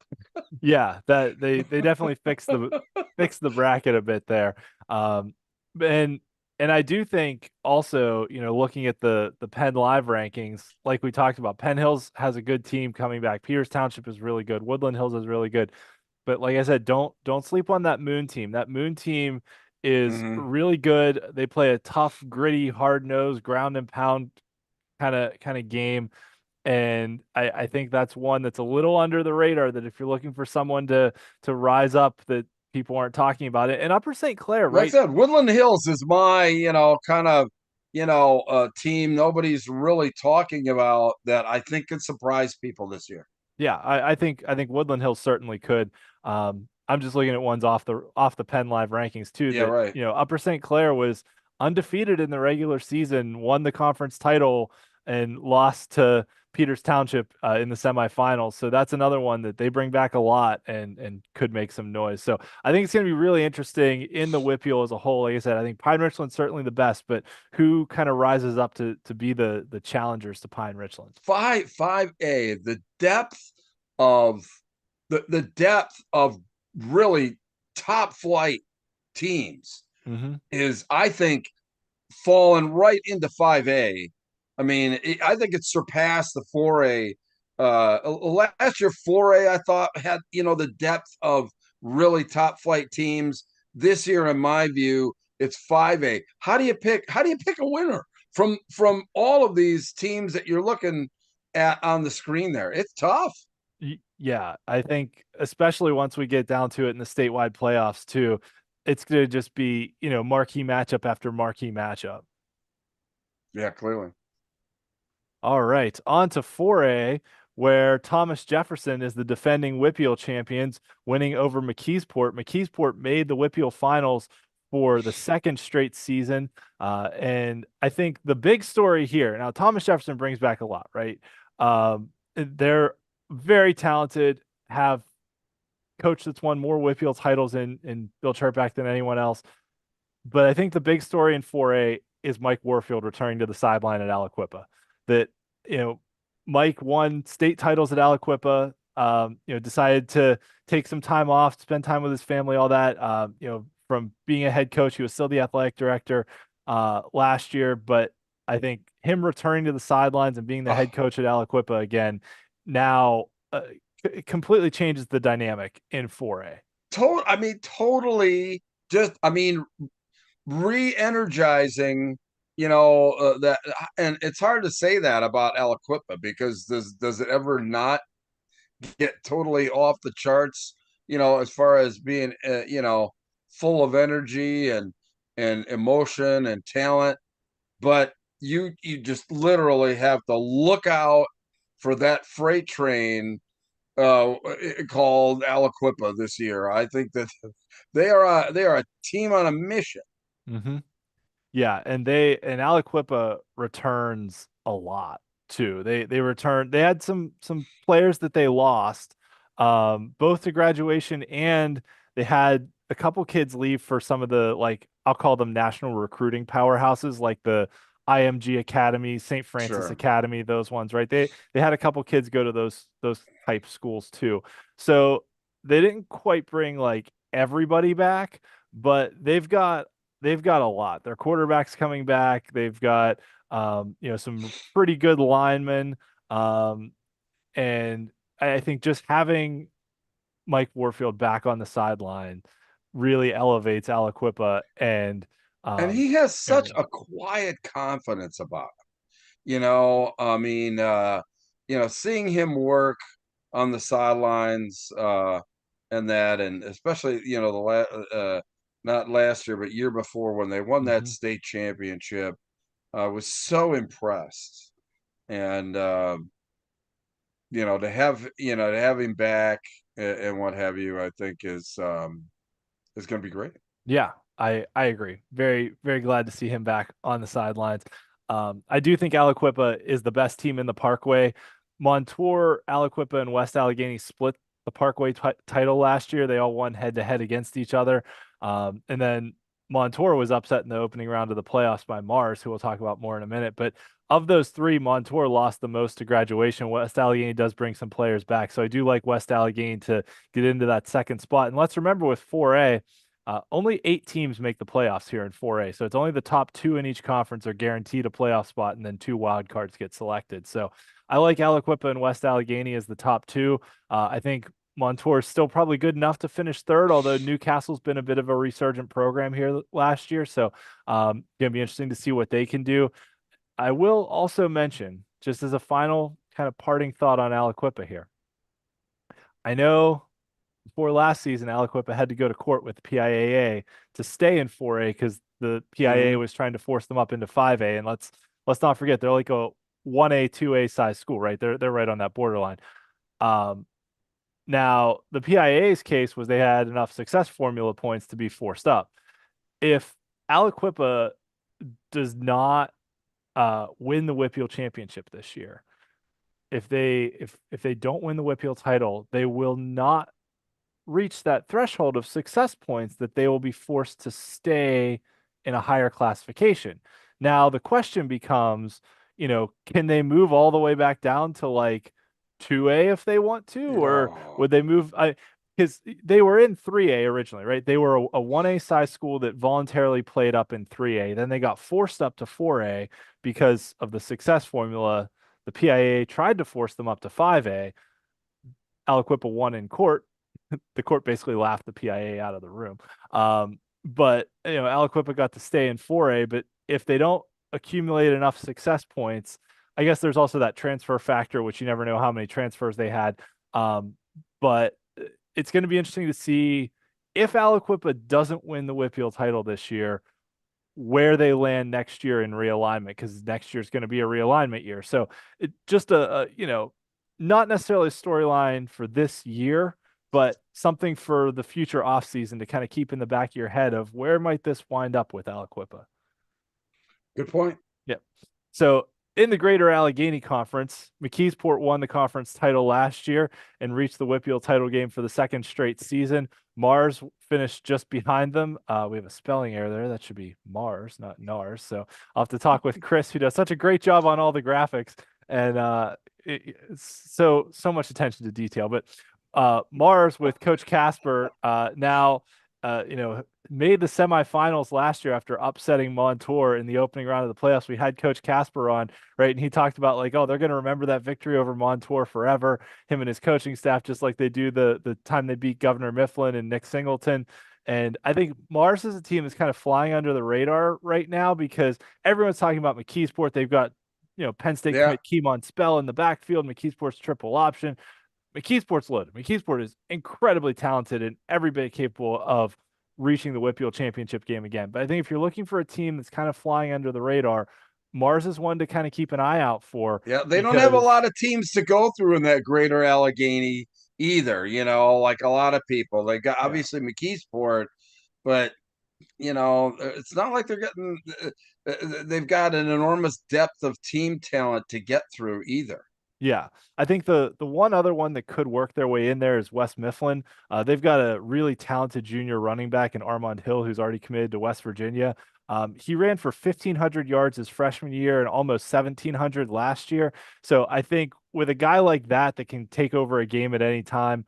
Yeah, that they definitely fixed the bracket a bit there. And I do think also, looking at the PennLive rankings, like we talked about, Penn Hills has a good team coming back. Peters Township is really good. Woodland Hills is really good. But like I said, don't sleep on that Moon team. That Moon team is really good. They play a tough, gritty, hard-nosed, ground and pound kind of game. And I think that's one that's a little under the radar, that if you're looking for someone to rise up, that people aren't talking about it. And Upper St. Clair, right? Like I said, Woodland Hills is my, kind of, team nobody's really talking about that I think could surprise people this year. Yeah, I think Woodland Hills certainly could. I'm just looking at ones off the PennLive rankings too. Yeah, right. Upper St. Clair was undefeated in the regular season, won the conference title, and lost to Peters Township in the semifinals. So that's another one that they bring back a lot and could make some noise. So I think it's going to be really interesting in the WPIAL as a whole. Like I said, I think Pine Richland's certainly the best, but who kind of rises up to be the challengers to Pine Richland? 5A, the depth of really top flight teams is, I think, fallen right into 5A. I mean, I think it surpassed the 4A. Last year, 4A, I thought, had, the depth of really top flight teams. This year, in my view, it's 5A. How do you pick a winner from all of these teams that you're looking at on the screen there? It's tough. Yeah, I think especially once we get down to it in the statewide playoffs too, it's going to just be, marquee matchup after marquee matchup. Yeah, clearly. All right, on to 4A, where Thomas Jefferson is the defending WPIAL champions, winning over McKeesport. McKeesport made the WPIAL finals for the second straight season. And I think the big story here, now Thomas Jefferson brings back a lot, right? They're very talented, have coach that's won more WPIAL titles in Bill Cherpak than anyone else. But I think the big story in 4A is Mike Warfield returning to the sideline at Aliquippa. That, Mike won state titles at Aliquippa, decided to take some time off, spend time with his family, all that. From being a head coach, he was still the athletic director last year. But I think him returning to the sidelines and being the head coach at Aliquippa again now it completely changes the dynamic in 4A. Totally. Re-energizing. That, and it's hard to say that about Aliquippa, because does it ever not get totally off the charts? As far as being full of energy and emotion and talent, but you just literally have to look out for that freight train called Aliquippa this year. I think that they are a team on a mission. Yeah, and Aliquippa returns a lot too. They had some players that they lost, both to graduation, and they had a couple kids leave for some of the, like, I'll call them national recruiting powerhouses, like the IMG Academy, St. Francis Sure. Academy, those ones, right? They had a couple kids go to those type schools too. So they didn't quite bring like everybody back, but they've got a lot. Their quarterback's coming back. They've got some pretty good linemen. Um, and I think just having Mike Warfield back on the sideline really elevates Aliquippa and And he has such a quiet confidence about him. I mean, seeing him work on the sidelines, and especially, not last year, but year before when they won that state championship, I was so impressed. And, to have him back and what have you, I think is going to be great. Yeah, I agree. Very, very glad to see him back on the sidelines. I do think Aliquippa is the best team in the Parkway. Montour, Aliquippa, and West Allegheny split the Parkway title last year. They all won head to head against each other. And then Montour was upset in the opening round of the playoffs by Mars, who we'll talk about more in a minute. But of those three, Montour lost the most to graduation. West Allegheny does bring some players back. So I do like West Allegheny to get into that second spot. And let's remember with 4A, only 8 teams make the playoffs here in 4A. So it's only the top 2 in each conference are guaranteed a playoff spot, and then 2 wild cards get selected. So I like Aliquippa and West Allegheny as the top 2. I think Montour is still probably good enough to finish third, although Newcastle's been a bit of a resurgent program here last year. So going to be interesting to see what they can do. I will also mention, just as a final kind of parting thought on Aliquippa here, I know before last season, Aliquippa had to go to court with the PIAA to stay in 4A because the PIAA was trying to force them up into 5A. And let's not forget, they're like a 1A, 2A size school, right? They're right on that borderline. Now, the PIAA's case was they had enough success formula points to be forced up. If Aliquippa does not win the WPIAL championship this year, if they don't win the WPIAL title, they will not reach that threshold of success points that they will be forced to stay in a higher classification. Now, the question becomes, can they move all the way back down to like 2A if they want to, or would they move? Because they were in 3A originally, right? They were a 1A size school that voluntarily played up in 3A. Then they got forced up to 4A because of the success formula. The PIAA tried to force them up to 5A. Aliquippa won in court. The court basically laughed the PIAA out of the room. But Aliquippa got to stay in 4A. But if they don't accumulate enough success points, I guess there's also that transfer factor, which you never know how many transfers they had. But it's going to be interesting to see if Aliquippa doesn't win the WPIAL title this year, where they land next year in realignment, because next year is going to be a realignment year. So it just not necessarily a storyline for this year, but something for the future offseason to kind of keep in the back of your head of where might this wind up with Aliquippa. Good point. Yep. So in the Greater Allegheny Conference, McKeesport won the conference title last year and reached the WPIAL title game for the second straight season. Mars finished just behind them. We have a spelling error there. That should be Mars, not Nars. So I'll have to talk with Chris, who does such a great job on all the graphics and so much attention to detail. But Mars with Coach Casper now made the semifinals last year after upsetting Montour in the opening round of the playoffs. We had Coach Casper on, right? And he talked about like, oh, they're going to remember that victory over Montour forever, him and his coaching staff, just like they do the time they beat Governor Mifflin and Nick Singleton. And I think Mars is a team that's kind of flying under the radar right now because everyone's talking about McKeesport. They've got, Penn State commit Keemon Spell in the backfield, McKeesport's triple option. McKeesport's loaded. McKeesport is incredibly talented and every bit capable of reaching the WPIAL championship game again. But I think if you're looking for a team that's kind of flying under the radar, Mars is one to kind of keep an eye out for. Yeah, they don't have a lot of teams to go through in that Greater Allegheny either, like a lot of people. They got obviously McKeesport, but it's not like they're getting. They've got an enormous depth of team talent to get through either. Yeah, I think the one other one that could work their way in there is West Mifflin. They've got a really talented junior running back in Armand Hill, who's already committed to West Virginia. He ran for 1,500 yards his freshman year and almost 1,700 last year. So I think with a guy like that that can take over a game at any time,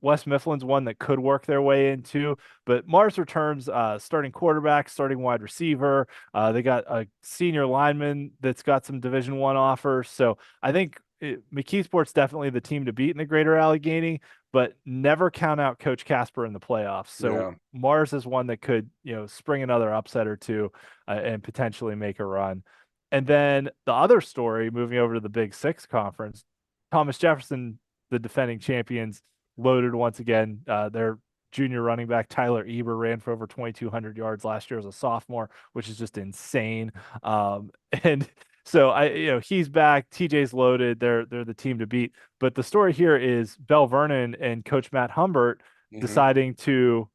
West Mifflin's one that could work their way into. But Mars returns starting quarterback, starting wide receiver. They got a senior lineman that's got some Division I offers. So I think McKeesport's definitely the team to beat in the Greater Allegheny, but never count out Coach Casper in the playoffs. So Yeah. Mars is one that could, spring another upset or two and potentially make a run. And then the other story, moving over to the Big Six conference, Thomas Jefferson, the defending champions, loaded once again. Their junior running back Tyler Eber ran for over 2,200 yards last year as a sophomore, which is just insane. And so he's back. TJ's loaded. They're the team to beat. But the story here is Bell Vernon and Coach Matt Humbert deciding to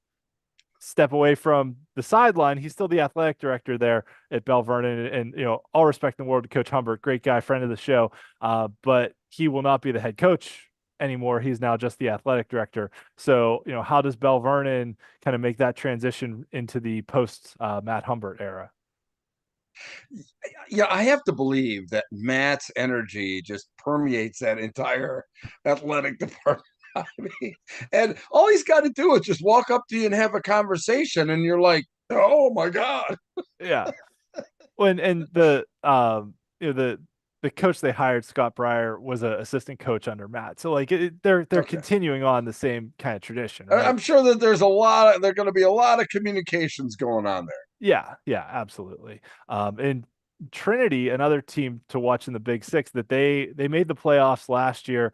step away from the sideline. He's still the athletic director there at Bell Vernon, and all respect in the world to Coach Humbert, great guy, friend of the show. But he will not be the head coach anymore. He's now just the athletic director. So how does Bell Vernon kind of make that transition into the post Matt Humbert era? Yeah, I have to believe that Matt's energy just permeates that entire athletic department. I mean, and all he's got to do is just walk up to you and have a conversation, and you're like, "Oh my God!" Yeah. And the the coach they hired, Scott Breyer, was an assistant coach under Matt. So they're continuing on the same kind of tradition. Right? I'm sure that there's going to be a lot of communications going on there. Yeah, absolutely. And Trinity, another team to watch in the Big Six, that they made the playoffs last year.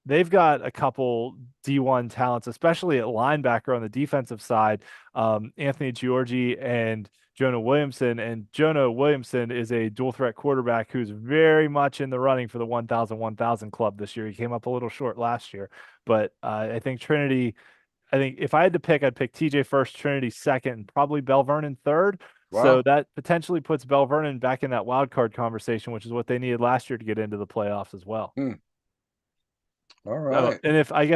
They've got a couple D1 talents, especially at linebacker on the defensive side. Anthony Giorgi and Jonah Williamson. And Jonah Williamson is a dual threat quarterback who's very much in the running for the 1,000 club this year. He came up a little short last year, but I think Trinity. I think if I had to pick, I'd pick TJ first, Trinity second, and probably Bell Vernon third. Wow. So that potentially puts Bell Vernon back in that wild card conversation, which is what they needed last year to get into the playoffs as well. All right. And if I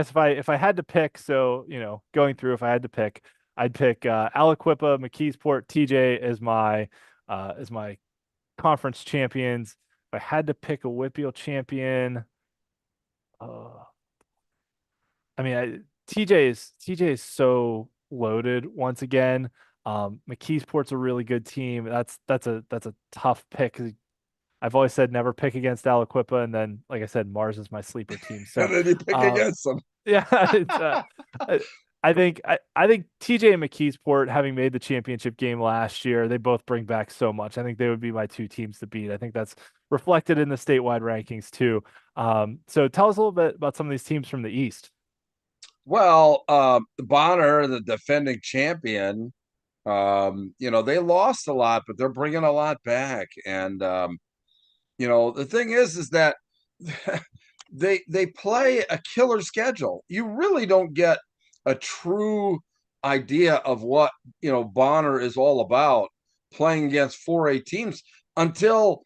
had to pick, going through, if I had to pick, I'd pick Aliquippa, McKeesport, TJ as my conference champions. If I had to pick a WPIAL champion, TJ is so loaded once again. McKeesport's a really good team. That's a tough pick. I've always said never pick against Aliquippa, and then, like I said, Mars is my sleeper team. So and then you pick against them. Yeah, I think TJ and McKeesport, having made the championship game last year, they both bring back so much. I think they would be my two teams to beat. I think that's reflected in the statewide rankings too. So tell us a little bit about some of these teams from the East. Well, Bonner, the defending champion, they lost a lot, but they're bringing a lot back. And, the thing is that they play a killer schedule. You really don't get a true idea of what, Bonner is all about playing against 4A teams until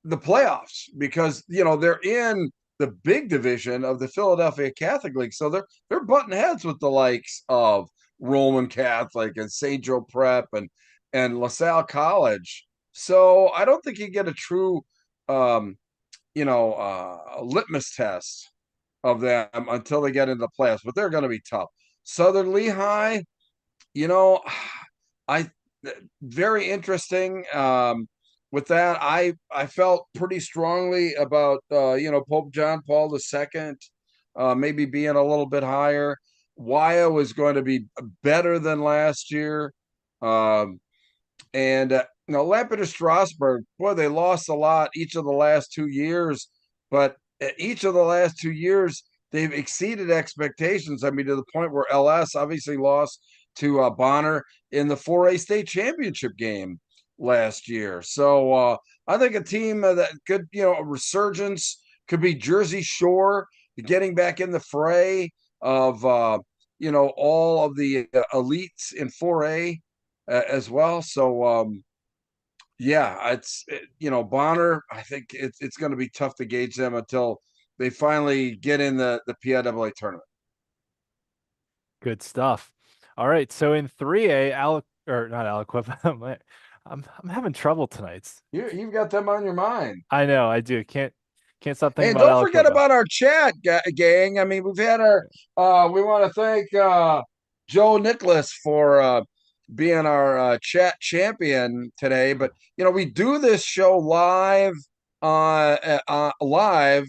the playoffs, because, they're in the big division of the Philadelphia Catholic League. So they're butting heads with the likes of Roman Catholic and St. Joe Prep and LaSalle College. So I don't think you get a true, litmus test of them until they get into the playoffs, but they're going to be tough. Southern Lehigh, very interesting. With that, I felt pretty strongly about Pope John Paul II maybe being a little bit higher. Wyo was going to be better than last year, and Lampeter Strasburg, boy, they lost a lot each of the last 2 years, but each of the last 2 years they've exceeded expectations. I mean, to the point where LS obviously lost to Bonner in the 4A state championship game last year. So I think a team that could, a resurgence could be Jersey Shore, getting back in the fray of, all of the elites in 4A. as well. So yeah, Bonner. I think it's going to be tough to gauge them until they finally get in the PIAA tournament. Good stuff. All right. So in 3A, or not Aliquip, I'm having trouble tonight. You've got them on your mind. I know, I do. Can't stop thinking And about don't forget Aliquip. about our chat gang. I mean, we've had we want to thank Joe Nicholas for being our chat champion today. But we do this show live live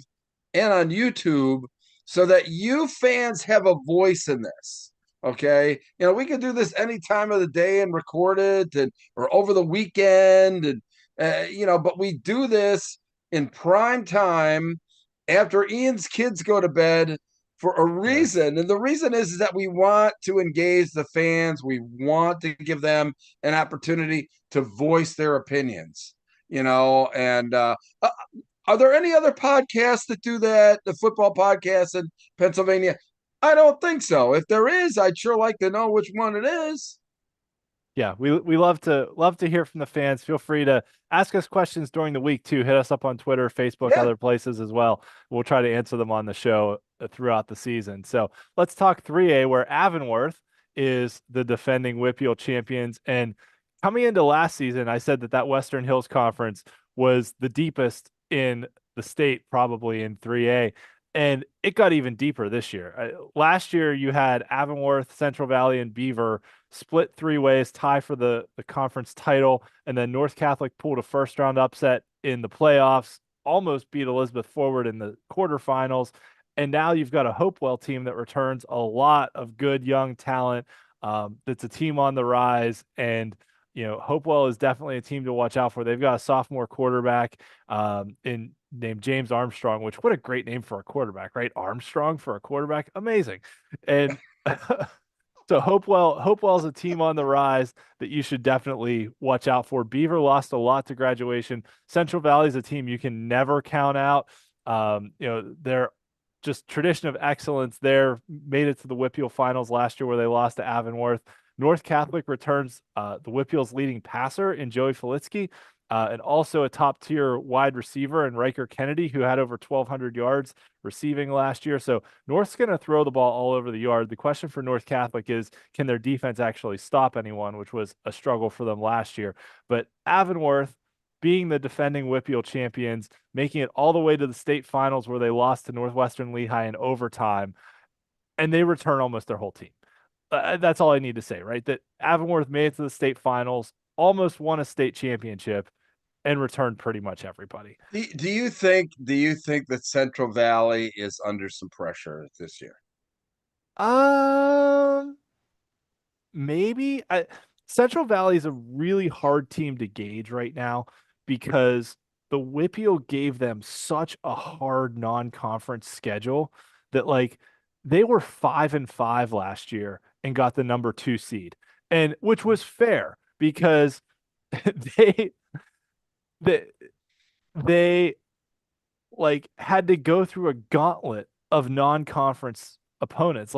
and on YouTube so that you fans have a voice in this. Okay, we can do this any time of the day and record it, or over the weekend, and but we do this in prime time after Ian's kids go to bed for a reason. Yes. And the reason is that we want to engage the fans. We want to give them an opportunity to voice their opinions, and are there any other podcasts that do that? The football podcasts in Pennsylvania? I don't think so. If there is, I'd sure like to know which one it is. Yeah, we love to hear from the fans. Feel free to ask us questions during the week too. Hit us up on Twitter, Facebook, other places as well. We'll try to answer them on the show throughout the season. So let's talk 3A, where Avonworth is the defending WPIAL champions. And coming into last season, I said that Western Hills Conference was the deepest in the state, probably in 3A. And it got even deeper this year. Last year, you had Avonworth, Central Valley, and Beaver split 3 ways, tie for the conference title, and then North Catholic pulled a first-round upset in the playoffs, almost beat Elizabeth Forward in the quarterfinals, and now you've got a Hopewell team that returns a lot of good young talent. That's a team on the rise, and Hopewell is definitely a team to watch out for. They've got a sophomore quarterback named James Armstrong, which what a great name for a quarterback, right? Armstrong for a quarterback, amazing. And so Hopewell's a team on the rise that you should definitely watch out for. Beaver lost a lot to graduation. Central Valley is a team you can never count out. They're just tradition of excellence there. Made it to the WPIAL finals last year where they lost to Avonworth. North Catholic returns the WPIAL's leading passer in Joey Felitsky, and also a top-tier wide receiver in Riker Kennedy, who had over 1,200 yards receiving last year. So North's going to throw the ball all over the yard. The question for North Catholic is, can their defense actually stop anyone, which was a struggle for them last year. But Avonworth, being the defending WPIAL champions, making it all the way to the state finals where they lost to Northwestern Lehigh in overtime, and they return almost their whole team. That's all I need to say, right? That Avonworth made it to the state finals, almost won a state championship, and returned pretty much everybody. Do you think that Central Valley is under some pressure this year? Maybe. Central Valley is a really hard team to gauge right now because the WPIAL gave them such a hard non-conference schedule that they were 5-5 last year and got the number 2 seed, and which was fair because they had to go through a gauntlet of non-conference opponents.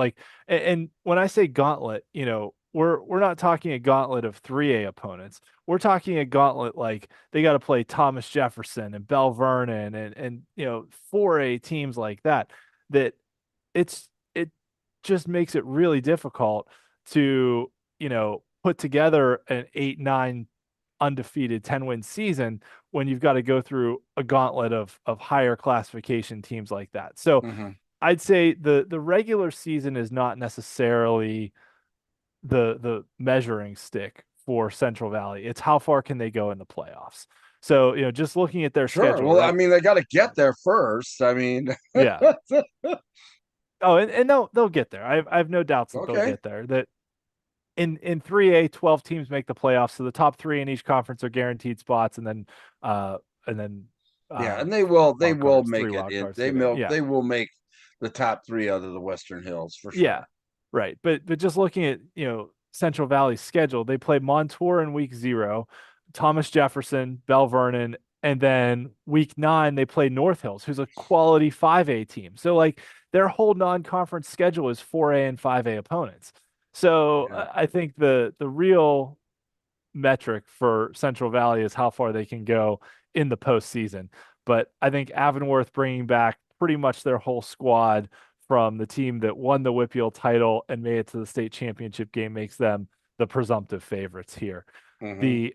And when I say gauntlet, we're not talking a gauntlet of 3A opponents. We're talking a gauntlet they got to play Thomas Jefferson and Bell Vernon and 4A teams like that. That it just makes it really difficult to put together an 8-9 undefeated 10-win season when you've got to go through a gauntlet of higher classification teams like that. So I'd say the regular season is not necessarily the measuring stick for Central Valley. It's how far can they go in the playoffs. So, just looking at their schedule. Well, right? I mean, they got to get there first. I mean, yeah. Oh, and they'll get there. I have no doubts that they'll get there. That in 3A, 12 teams make the playoffs, so the top 3 in each conference are guaranteed spots, and then and they will make it. They will make the top 3 out of the Western Hills for sure. Yeah, right. But just looking at Central Valley's schedule, they play Montour in week 0, Thomas Jefferson, Bell Vernon, and then week 9 they play North Hills, who's a quality 5A team. So their whole non-conference schedule is 4A and 5A opponents. So I think the real metric for Central Valley is how far they can go in the postseason. But I think Avonworth bringing back pretty much their whole squad from the team that won the WPIAL title and made it to the state championship game makes them the presumptive favorites here. Mhm.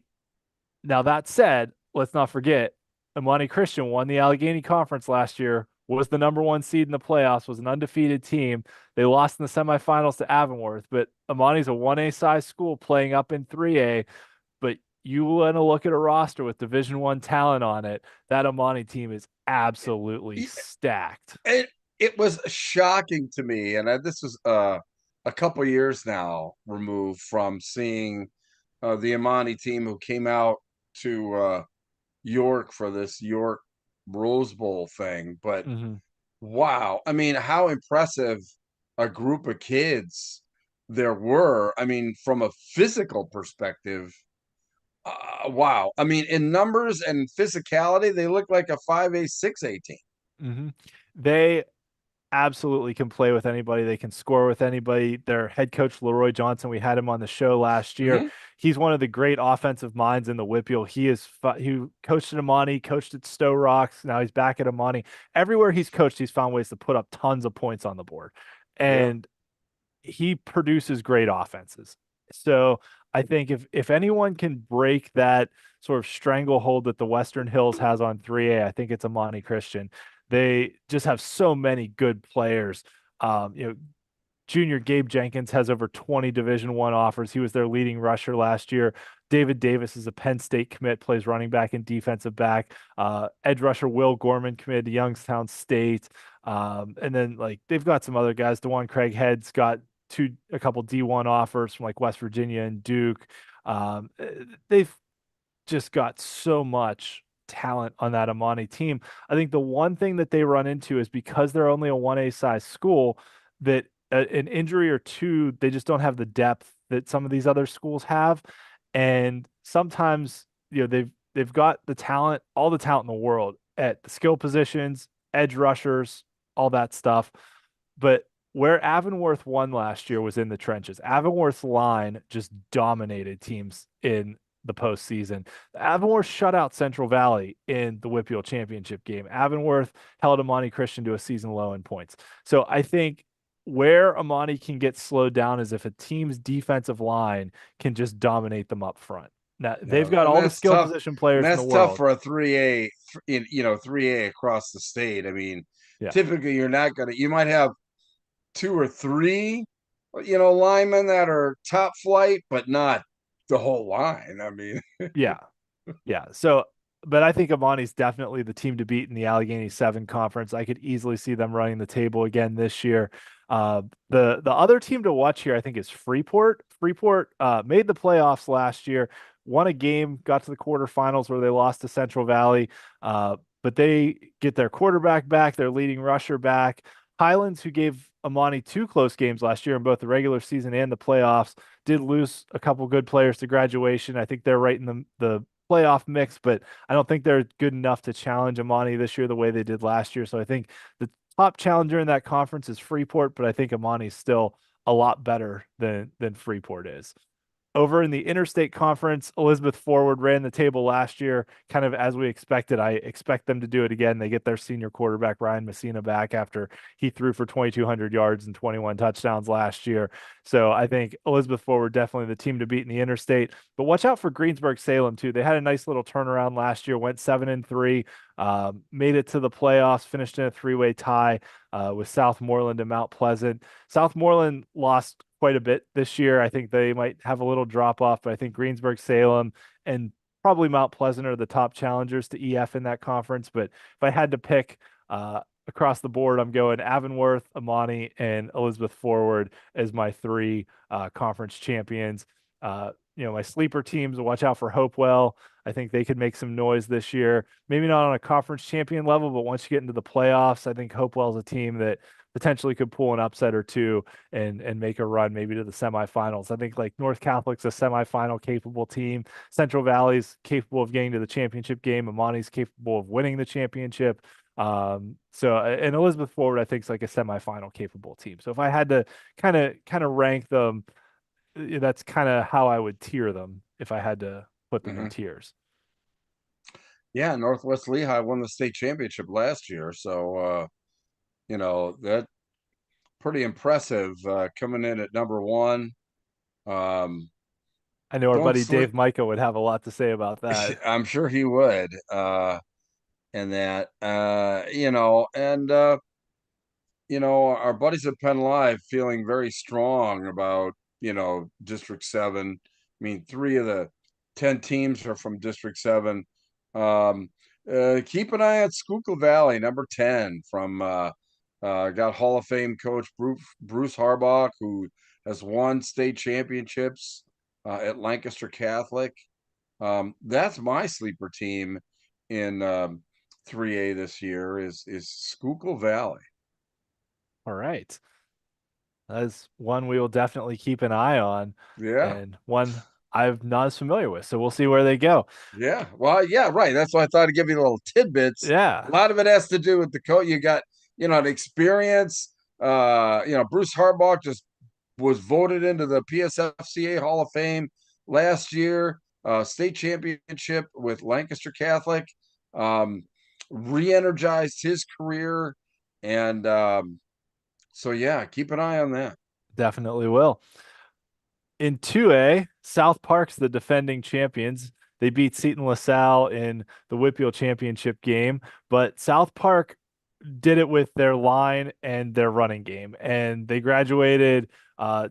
Now that said, let's not forget Imani Christian won the Allegheny Conference last year, was the number 1 seed in the playoffs, was an undefeated team. They lost in the semifinals to Avonworth, but Imani's a 1A size school playing up in 3A. But you want to look at a roster with Division I talent on it. That Imani team is absolutely stacked. It was shocking to me, and this was a couple years now removed from seeing the Imani team who came out to York for this York Rose Bowl thing. But wow, I mean, how impressive a group of kids there were. I mean, from a physical perspective, wow. I mean, in numbers and physicality, they look like a 5A, 6A team. They absolutely can play with anybody. They can score with anybody. Their head coach, Leroy Johnson, we had him on the show last year. He's one of the great offensive minds in the WPIAL. He coached at Imani, coached at Stowe Rocks. Now he's back at Imani. Everywhere he's coached, he's found ways to put up tons of points on the board. And he produces great offenses. So I think if anyone can break that sort of stranglehold that the Western Hills has on 3A, I think it's Imani Christian. They just have so many good players. Junior Gabe Jenkins has over 20 Division I offers. He was their leading rusher last year. David Davis is a Penn State commit, plays running back and defensive back. Edge rusher Will Gorman committed to Youngstown State. And then they've got some other guys. DeJuan Craighead's got a couple D1 offers from West Virginia and Duke. They've just got so much talent on that Imani team. I think the one thing that they run into is because they're only a 1A size school, that an injury or two, they just don't have the depth that some of these other schools have. And sometimes, they've got the talent, all the talent in the world at the skill positions, edge rushers, all that stuff. But where Avonworth won last year was in the trenches. Avonworth's line just dominated teams in the postseason. Avonworth shut out Central Valley in the WPIAL championship game. Avonworth held Imani Christian to a season low in points. So I think where Imani can get slowed down is if a team's defensive line can just dominate them up front. Now they've got all the skill position players in the world. That's tough for a 3A, 3A across the state. I mean, typically you're not going to, you might have 2 or 3, linemen that are top flight, but not the whole line. I mean, yeah. So, but I think Imani's definitely the team to beat in the Allegheny 7 conference. I could easily see them running the table again this year. The other team to watch here, I think, is Freeport. Freeport made the playoffs last year, won a game, got to the quarterfinals where they lost to Central Valley. But they get their quarterback back, their leading rusher back. Highlands, who gave Imani 2 close games last year in both the regular season and the playoffs, did lose a couple good players to graduation. I think they're right in the playoff mix, but I don't think they're good enough to challenge Imani this year the way they did last year. So I think the top challenger in that conference is Freeport, but I think Imani's still a lot better than Freeport is. Over in the Interstate Conference, Elizabeth Forward ran the table last year, kind of as we expected. I expect them to do it again. They get their senior quarterback, Ryan Messina, back after he threw for 2,200 yards and 21 touchdowns last year. So I think Elizabeth Forward definitely the team to beat in the Interstate. But watch out for Greensburg-Salem, too. They had a nice little turnaround last year, went 7-3, made it to the playoffs, finished in a 3-way tie with Southmoreland and Mount Pleasant. Southmoreland lost quite a bit this year. I think they might have a little drop off, but I think Greensburg-Salem and probably Mount Pleasant are the top challengers to EF in that conference. But if I had to pick across the board, I'm going Avonworth, Imani, and Elizabeth Forward as my 3 conference champions. My sleeper teams, watch out for Hopewell. I think they could make some noise this year. Maybe not on a conference champion level, but once you get into the playoffs, I think Hopewell's a team that potentially could pull an upset or two and make a run maybe to the semifinals. I think North Catholic's a semifinal capable team. Central Valley's capable of getting to the championship game. Imani's capable of winning the championship. And Elizabeth Forward, I think, is a semifinal capable team. So if I had to kind of rank them, that's kind of how I would tier them if I had to put them in Mhm. tiers. Yeah, Northwest Lehigh won the state championship last year, so that pretty impressive coming in at number one. Um, I know our don't buddy sleep. Dave Micah would have a lot to say about that. I'm sure he would. And that and our buddies at PennLive feeling very strong about District 7. I mean, 3 of the 10 teams are from District 7. um Keep an eye on Schuylkill Valley, number 10, from got Hall of Fame coach Bruce Harbaugh, who has won state championships at Lancaster Catholic. That's my sleeper team in 3A this year is Schuylkill Valley. All right. That's one we will definitely keep an eye on, Yeah. and one I'm not as familiar with. So we'll see where they go. Yeah. Well, yeah, right. That's why I thought I'd give you little tidbits. A Yeah. lot of it has to do with the coach. You got, the experience. Bruce Harbaugh just was voted into the PSFCA Hall of Fame last year, state championship with Lancaster Catholic, re-energized his career. And so, yeah, keep an eye on that. Definitely will. In 2A, South Park's the defending champions. They beat Seton LaSalle in the WPIAL championship game, but South Park did it with their line and their running game. And they graduated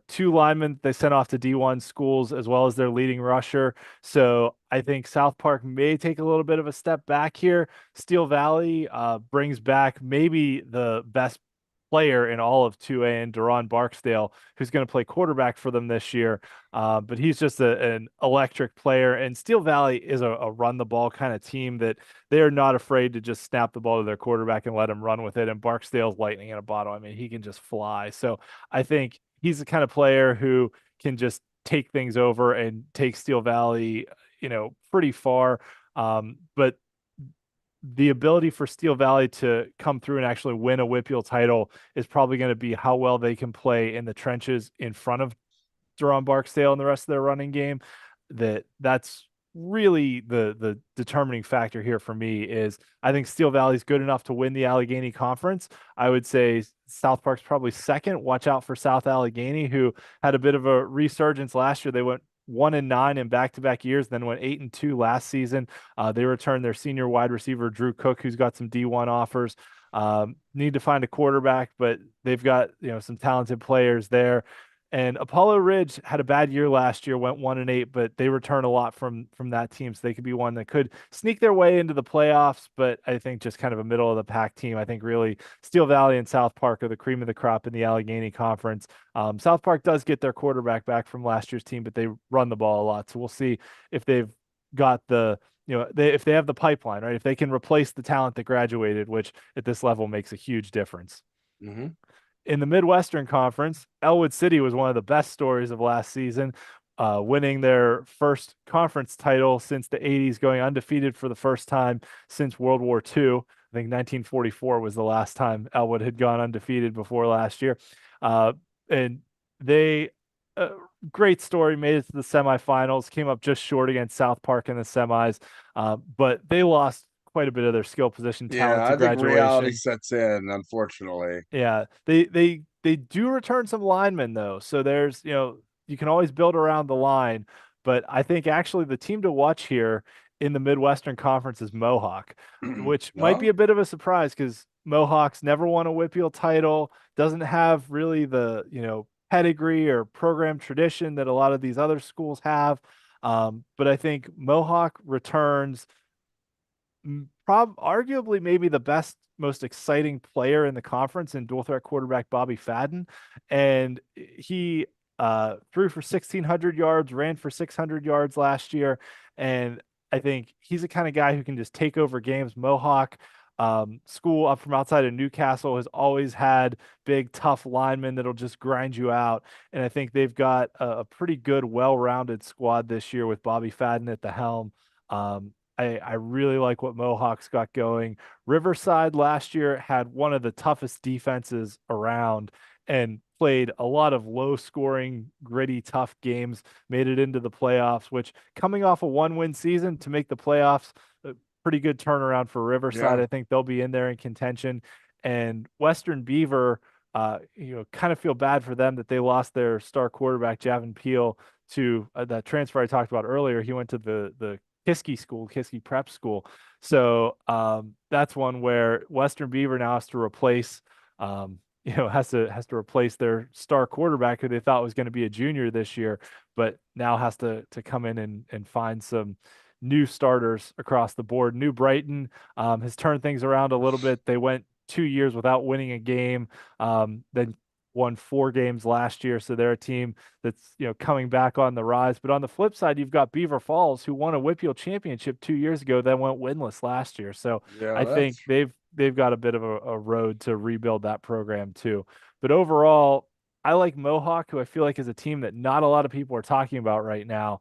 2 linemen they sent off to D1 schools, as well as their leading rusher. So I think South Park may take a little bit of a step back here. Steel Valley brings back maybe the best player in all of 2A, and Deron Barksdale, who's going to play quarterback for them this year. But he's just an electric player. And Steel Valley is a run the ball kind of team that they are not afraid to just snap the ball to their quarterback and let him run with it. And Barksdale's lightning in a bottle. I mean, he can just fly. So I think he's the kind of player who can just take things over and take Steel Valley, pretty far. But the ability for Steel Valley to come through and actually win a WPIAL title is probably going to be how well they can play in the trenches in front of Deron Barksdale and the rest of their running game. That's really the determining factor here for me. Is I think Steel Valley's good enough to win the Allegheny Conference. I would say South Park's probably second. Watch out for South Allegheny, who had a bit of a resurgence last year. They went 1-9 in back-to-back years, then went 8-2 last season. They returned their senior wide receiver Drew Cook, who's got some D1 offers. Need to find a quarterback, but they've got some talented players there. And Apollo Ridge had a bad year last year, went 1-8, but they return a lot from that team, so they could be one that could sneak their way into the playoffs. But I think just kind of a middle of the pack team. I think really Steel Valley and South Park are the cream of the crop in the Allegheny Conference. South Park does get their quarterback back from last year's team, but they run the ball a lot. So we'll see if they've got if they have the pipeline, right? If they can replace the talent that graduated, which at this level makes a huge difference. Mm-hmm. In the Midwestern Conference, Elwood City was one of the best stories of last season, winning their first conference title since the 80s, going undefeated for the first time since World War II. I think 1944 was the last time Elwood had gone undefeated before last year. And they, great story, made it to the semifinals, came up just short against South Park in the semis, but they lost quite a bit of their skill position talent Yeah, to I think reality graduation. sets in, unfortunately. Yeah, they do return some linemen though. So there's, you can always build around the line, but I think actually the team to watch here in the Midwestern Conference is Mohawk, which might be No? a bit of a surprise because Mohawk's never won a WPIAL title, doesn't have really the, pedigree or program tradition that a lot of these other schools have. But I think Mohawk returns arguably maybe the best, most exciting player in the conference in dual threat quarterback Bobby Fadden. And he threw for 1,600 yards, ran for 600 yards last year. And I think he's the kind of guy who can just take over games. Mohawk school up from outside of Newcastle has always had big, tough linemen that'll just grind you out. And I think they've got a pretty good, well-rounded squad this year with Bobby Fadden at the helm. I really like what Mohawk's got going. Riverside last year had one of the toughest defenses around, and played a lot of low scoring, gritty, tough games, made it into the playoffs, which coming off a 1-win season to make the playoffs, a pretty good turnaround for Riverside. Yeah. I think they'll be in there in contention. And Western Beaver, kind of feel bad for them that they lost their star quarterback, Javin Peel, to that transfer I talked about earlier. He went to the Kiski Prep School. So that's one where Western Beaver now has to replace, has to replace their star quarterback who they thought was going to be a junior this year, but now has to come in and find some new starters across the board. New Brighton has turned things around a little bit. They went 2 years without winning a game, then won 4 games last year. So they're a team that's coming back on the rise. But on the flip side, you've got Beaver Falls, who won a WPIAL championship 2 years ago, then went winless last year. So Yeah, I think they've got a bit of a road to rebuild that program too. But overall, I like Mohawk, who I feel like is a team that not a lot of people are talking about right now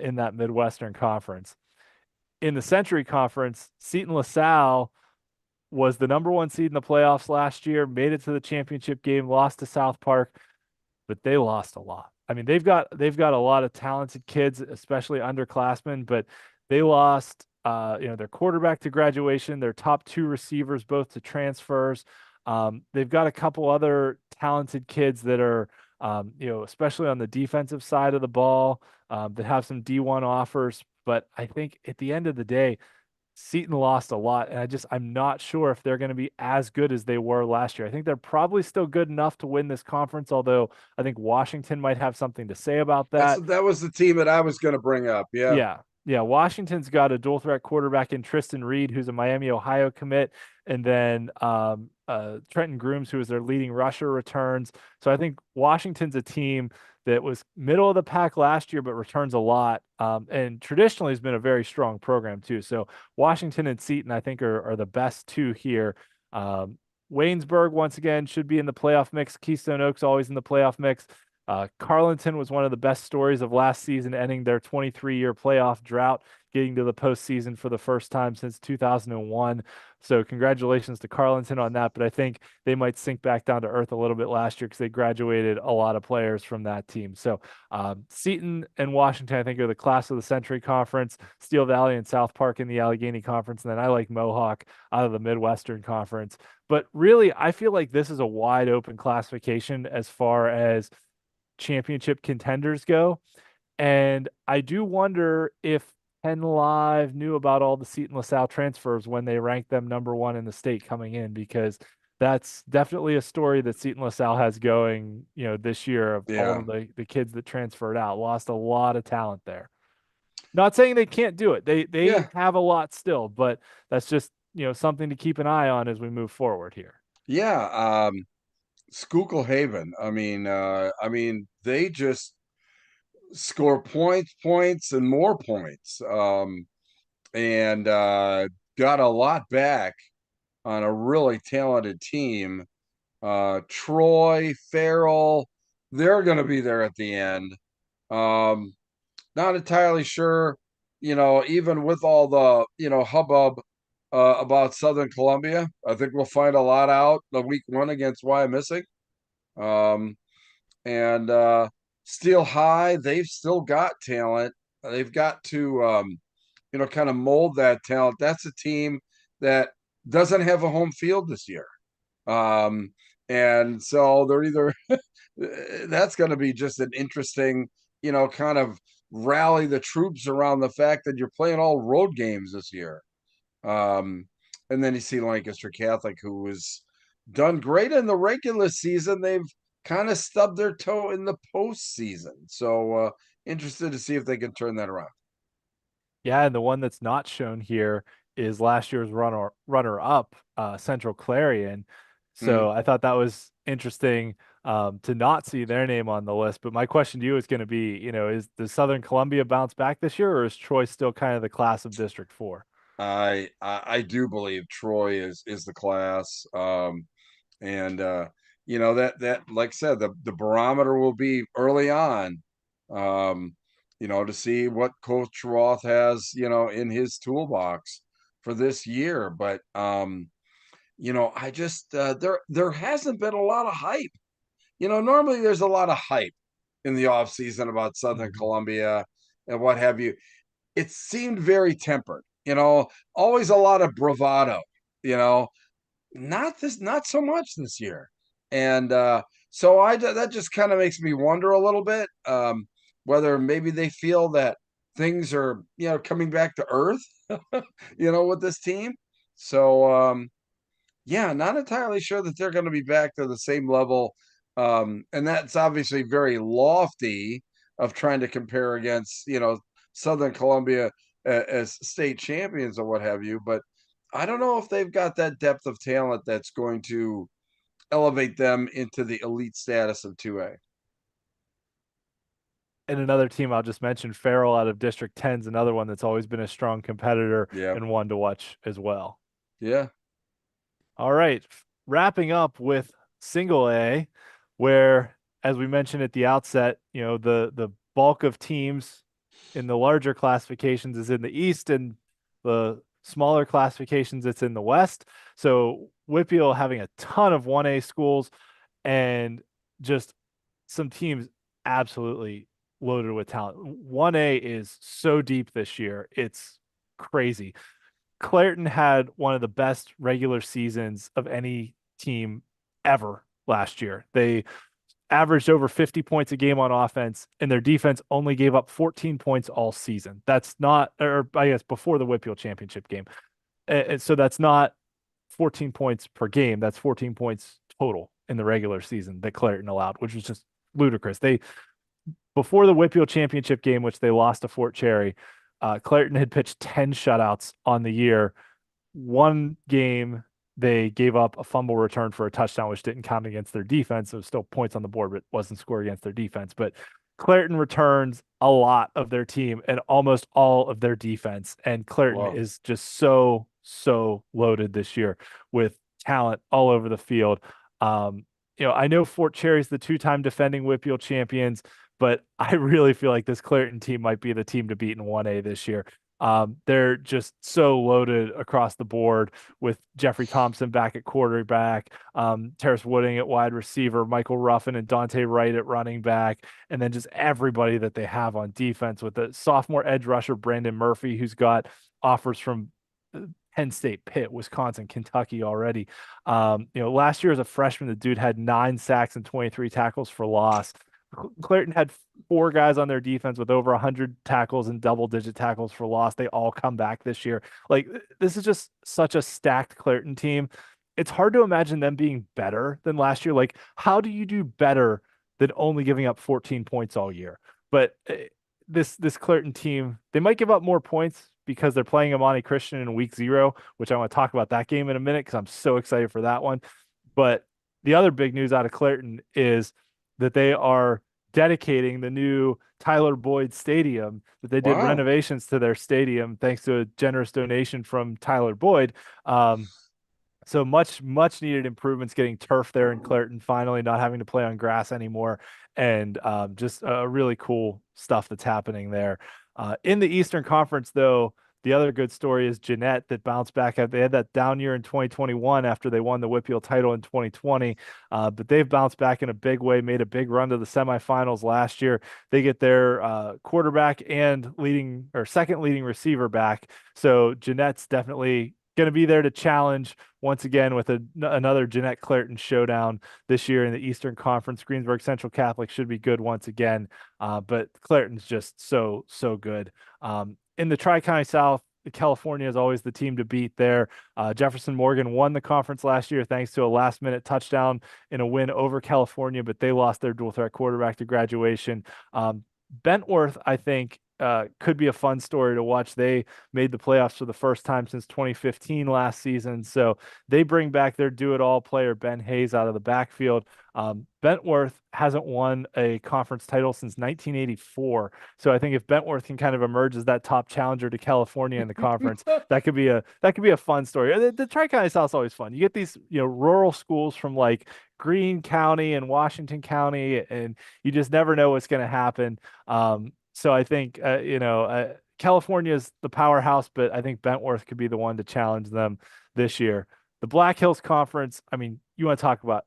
in that Midwestern Conference. In the Century Conference, Seton LaSalle was the number 1 seed in the playoffs last year, made it to the championship game, lost to South Park, but they lost a lot. I mean, they've got a lot of talented kids, especially underclassmen, but they lost their quarterback to graduation, their top 2 receivers both to transfers. They've got a couple other talented kids that are especially on the defensive side of the ball, that have some D1 offers. But I think at the end of the day, Seton lost a lot, and I'm not sure if they're going to be as good as they were last year. I think they're probably still good enough to win this conference, although I think Washington might have something to say about that. that was the team that I was going to bring up. Yeah. Yeah. Yeah. Washington's got a dual threat quarterback in Tristan Reed, who's a Miami, Ohio commit, and then Trenton Grooms, who is their leading rusher, returns. So I think Washington's a team that was middle of the pack last year, but returns a lot. And traditionally has been a very strong program too. So Washington and Seton, I think, are the best 2 here. Waynesburg, once again, should be in the playoff mix. Keystone Oaks always in the playoff mix. Carlinton was one of the best stories of last season, ending their 23-year playoff drought, getting to the postseason for the first time since 2001. So congratulations to Carlinton on that. But I think they might sink back down to earth a little bit last year because they graduated a lot of players from that team. So Seton and Washington, I think, are the class of the Century Conference. Steel Valley and South Park in the Allegheny Conference. And then I like Mohawk out of the Midwestern Conference. But really, I feel like this is a wide open classification as far as championship contenders go. And I do wonder if PennLive knew about all the Seton LaSalle transfers when they ranked them number 1 in the state coming in, because that's definitely a story that Seton LaSalle has going, this year, of all of the kids that transferred out. Lost a lot of talent there. Not saying they can't do it. They have a lot still, but that's just, something to keep an eye on as we move forward here. Yeah. Schuylkill Haven. I mean, they just score points, and more points. And got a lot back on a really talented team. Troy, Farrell, they're going to be there at the end. Not entirely sure, even with all the, hubbub about Southern Columbia. I think we'll find a lot out the week 1 against Wyomissing. And Steel High, they've still got talent. They've got to, kind of mold that talent. That's a team that doesn't have a home field this year. And so they're either, that's going to be just an interesting, kind of rally the troops around the fact that you're playing all road games this year. And then you see Lancaster Catholic, who was done great in the regular season. They've kind of stubbed their toe in the postseason. So interested to see if they can turn that around. Yeah, and the one that's not shown here is last year's runner-up, Central Clarion. So I thought that was interesting to not see their name on the list. But my question to you is going to be, does Southern Columbia bounce back this year, or is Troy still kind of the class of District 4? I do believe Troy is the class. And that like I said, the barometer will be early on, to see what Coach Roth has, in his toolbox for this year. But I just there hasn't been a lot of hype. normally there's a lot of hype in the off season about Southern Columbia and what have you. It seemed very tempered, always a lot of bravado, not so much this year. And so that just kind of makes me wonder a little bit, whether maybe they feel that things are, coming back to earth, with this team. So, yeah, not entirely sure that they're going to be back to the same level. And that's obviously very lofty of trying to compare against, Southern Columbia as state champions or what have you. But I don't know if they've got that depth of talent that's going to elevate them into the elite status of 2A. And another team I'll just mention, Farrell out of District 10 is another one that's always been a strong competitor and one to watch as well. Yeah. All right. Wrapping up with single A, where, as we mentioned at the outset, the bulk of teams in the larger classifications is in the East, and the smaller classifications it's in the West. So WPIAL having a ton of 1A schools and just some teams absolutely loaded with talent. 1A is so deep this year. It's crazy. Clairton had one of the best regular seasons of any team ever last year. They averaged over 50 points a game on offense, and their defense only gave up 14 points all season. That's not, or I guess before the WPIAL championship game. And so that's not 14 points per game. That's 14 points total in the regular season that Clairton allowed, which was just ludicrous. Before the WPIAL championship game, which they lost to Fort Cherry, Clairton had pitched 10 shutouts on the year. One game, they gave up a fumble return for a touchdown, which didn't count against their defense. So still points on the board, but wasn't scored against their defense. But Clairton returns a lot of their team and almost all of their defense. And Clairton is just so loaded this year with talent all over the field. I know Fort Cherry's the two-time defending WPIAL champions, but I really feel like this Clairton team might be the team to beat in 1A this year. They're just so loaded across the board with Jeffrey Thompson back at quarterback, Terrace Wooding at wide receiver, Michael Ruffin and Dante Wright at running back, and then just everybody that they have on defense with the sophomore edge rusher, Brandon Murphy, who's got offers from Penn State, Pitt, Wisconsin, Kentucky already. Last year as a freshman, the dude had 9 sacks and 23 tackles for loss. Clairton had 4 guys on their defense with over 100 tackles and double-digit tackles for loss. They all come back this year. Like, this is just such a stacked Clairton team. It's hard to imagine them being better than last year. Like, how do you do better than only giving up 14 points all year? But this Clairton team, they might give up more points because they're playing Amani Christian in week 0, which I want to talk about that game in a minute because I'm so excited for that one. But the other big news out of Clairton is that they are dedicating the new Tyler Boyd Stadium, that they did renovations to their stadium thanks to a generous donation from Tyler Boyd. So much needed improvements, getting turf there in Clairton, finally not having to play on grass anymore. And just really cool stuff that's happening there. In the Eastern Conference, though, the other good story is Jeanette that bounced back. They had that down year in 2021 after they won the WPIAL title in 2020, but they've bounced back in a big way, made a big run to the semifinals last year. They get their quarterback and second leading receiver back. So Jeanette's definitely going to be there to challenge once again with another Jeanette Clairton showdown this year in the Eastern Conference. Greensburg Central Catholic should be good once again, but Clairton's just so good. In the Tri-County South, California is always the team to beat there. Jefferson Morgan won the conference last year thanks to a last-minute touchdown in a win over California, but they lost their dual-threat quarterback to graduation. Bentworth, I think, could be a fun story to watch. They made the playoffs for the first time since 2015 last season. So they bring back their do-it-all player, Ben Hayes, out of the backfield. Bentworth hasn't won a conference title since 1984. So I think if Bentworth can kind of emerge as that top challenger to California in the conference, that could be a fun story. The Tri-County South is always fun. You get these, rural schools from like Greene County and Washington County, and you just never know what's going to happen. So I think, California is the powerhouse, but I think Bentworth could be the one to challenge them this year. The Black Hills Conference, I mean, you want to talk about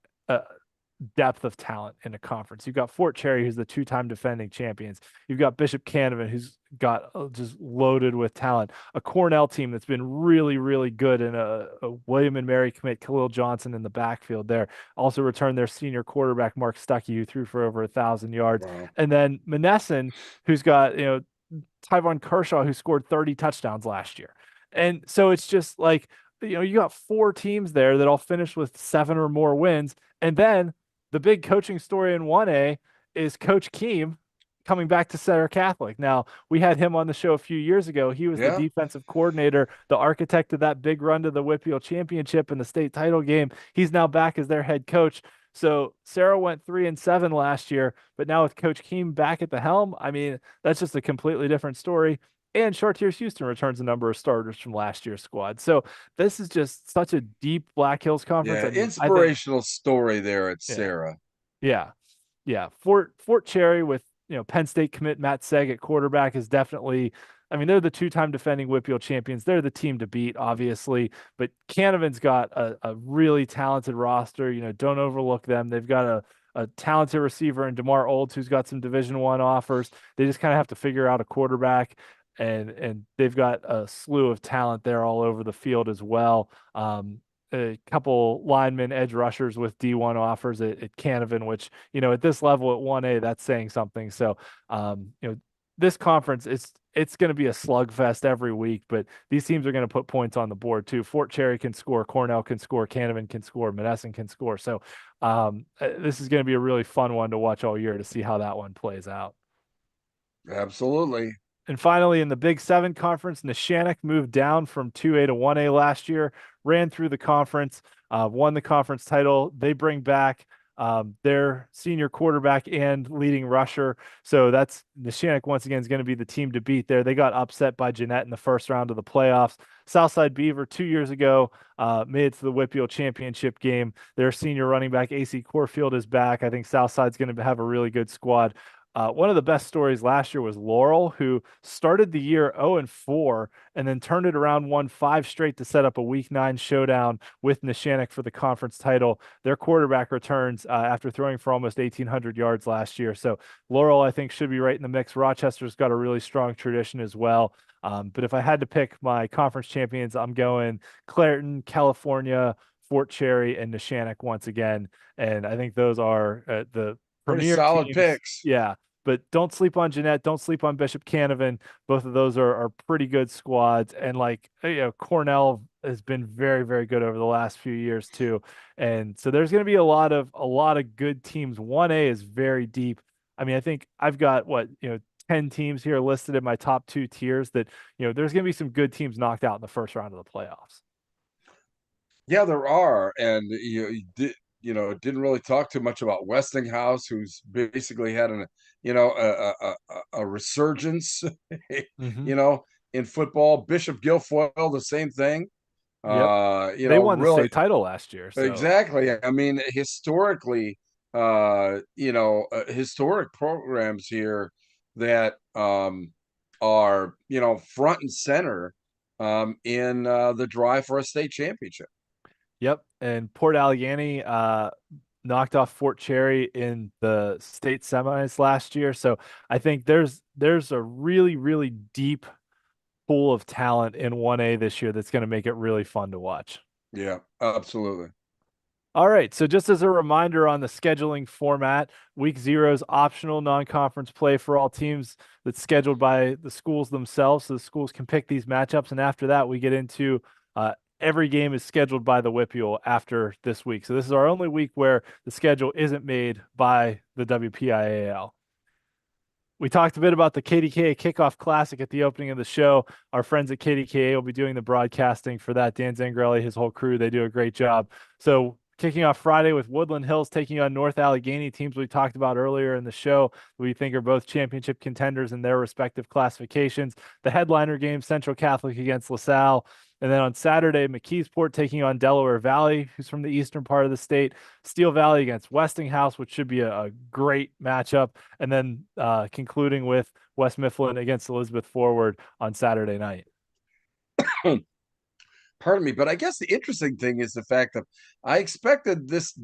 depth of talent in a conference. You've got Fort Cherry, who's the two-time defending champions. You've got Bishop Canevin, who's got just loaded with talent. A Cornell team that's been really, really good, and a William and Mary commit Khalil Johnson in the backfield there. Also returned their senior quarterback Mark Stuckey, who threw for over 1,000 yards. Wow. And then Monessen, who's got Tyvon Kershaw, who scored 30 touchdowns last year. And so it's just like, you got 4 teams there that all finished with 7 or more wins. And then the big coaching story in 1A is Coach Keem coming back to Center Catholic. Now, we had him on the show a few years ago. He was the defensive coordinator, the architect of that big run to the WPIAL championship and the state title game. He's now back as their head coach. So Sarah went 3-7 last year, but now with Coach Keem back at the helm, I mean, that's just a completely different story. And Chartiers Houston returns a number of starters from last year's squad. So this is just such a deep Black Hills conference. Yeah, inspirational story there at Sarah. Yeah. Fort Cherry with Penn State commit Matt Seg at quarterback is definitely, I mean, they're the two-time defending WPIAL champions. They're the team to beat, obviously. But Canevin's got a really talented roster. Don't overlook them. They've got a talented receiver in DeMar Olds, who's got some Division I offers. They just kind of have to figure out a quarterback. And they've got a slew of talent there all over the field as well. A couple linemen, edge rushers with D1 offers at Canevin, which, at this level at 1A, that's saying something. So, this conference, it's going to be a slugfest every week, but these teams are going to put points on the board too. Fort Cherry can score, Cornell can score, Canevin can score, Monessen can score. So, this is going to be a really fun one to watch all year to see how that one plays out. Absolutely. And finally, in the Big 7 conference, Neshannock moved down from 2A to 1A last year, ran through the conference, won the conference title. They bring back their senior quarterback and leading rusher. So that's Neshannock once again is going to be the team to beat there. They got upset by Jeanette in the first round of the playoffs. Southside Beaver 2 years ago made it to the WPIAL championship game. Their senior running back, AC Corfield, is back. I think Southside's going to have a really good squad. One of the best stories last year was Laurel, who started the year 0-4 and then turned it around, won 5 straight to set up a Week 9 showdown with Neshannock for the conference title. Their quarterback returns after throwing for almost 1,800 yards last year. So Laurel, I think, should be right in the mix. Rochester's got a really strong tradition as well. But if I had to pick my conference champions, I'm going Clairton, California, Fort Cherry, and Neshannock once again. And I think those are the pretty solid teams. Picks. Yeah. But don't sleep on Jeanette. Don't sleep on Bishop Canevin. Both of those are pretty good squads. And Cornell has been very, very good over the last few years too. And so there's going to be a lot of good teams. 1A is very deep. I mean, I think I've got 10 teams here listed in my top 2 tiers that, there's going to be some good teams knocked out in the first round of the playoffs. Yeah, there are. And didn't really talk too much about Westinghouse, who's basically had a resurgence, in football. Bishop Guilfoyle, the same thing. Yep. They won the state title last year. So. Exactly. I mean, historically, historic programs here that are front and center in the drive for a state championship. Yep, and Port Allegheny knocked off Fort Cherry in the state semis last year. So I think there's a really, really deep pool of talent in 1A this year that's going to make it really fun to watch. Yeah, absolutely. All right, so just as a reminder on the scheduling format, Week 0 is optional non-conference play for all teams that's scheduled by the schools themselves. So the schools can pick these matchups, and after that we get into every game is scheduled by the WPIAL after this week. So this is our only week where the schedule isn't made by the WPIAL. We talked a bit about the KDKA Kickoff Classic at the opening of the show. Our friends at KDKA will be doing the broadcasting for that. Dan Zangarelli, his whole crew, they do a great job. So kicking off Friday with Woodland Hills taking on North Allegheny, teams we talked about earlier in the show we think are both championship contenders in their respective classifications. The headliner game, Central Catholic against LaSalle. And then on Saturday, McKeesport taking on Delaware Valley, who's from the eastern part of the state. Steel Valley against Westinghouse, which should be a great matchup. And then concluding with West Mifflin against Elizabeth Forward on Saturday night. Pardon me, but I guess the interesting thing is the fact that I expected this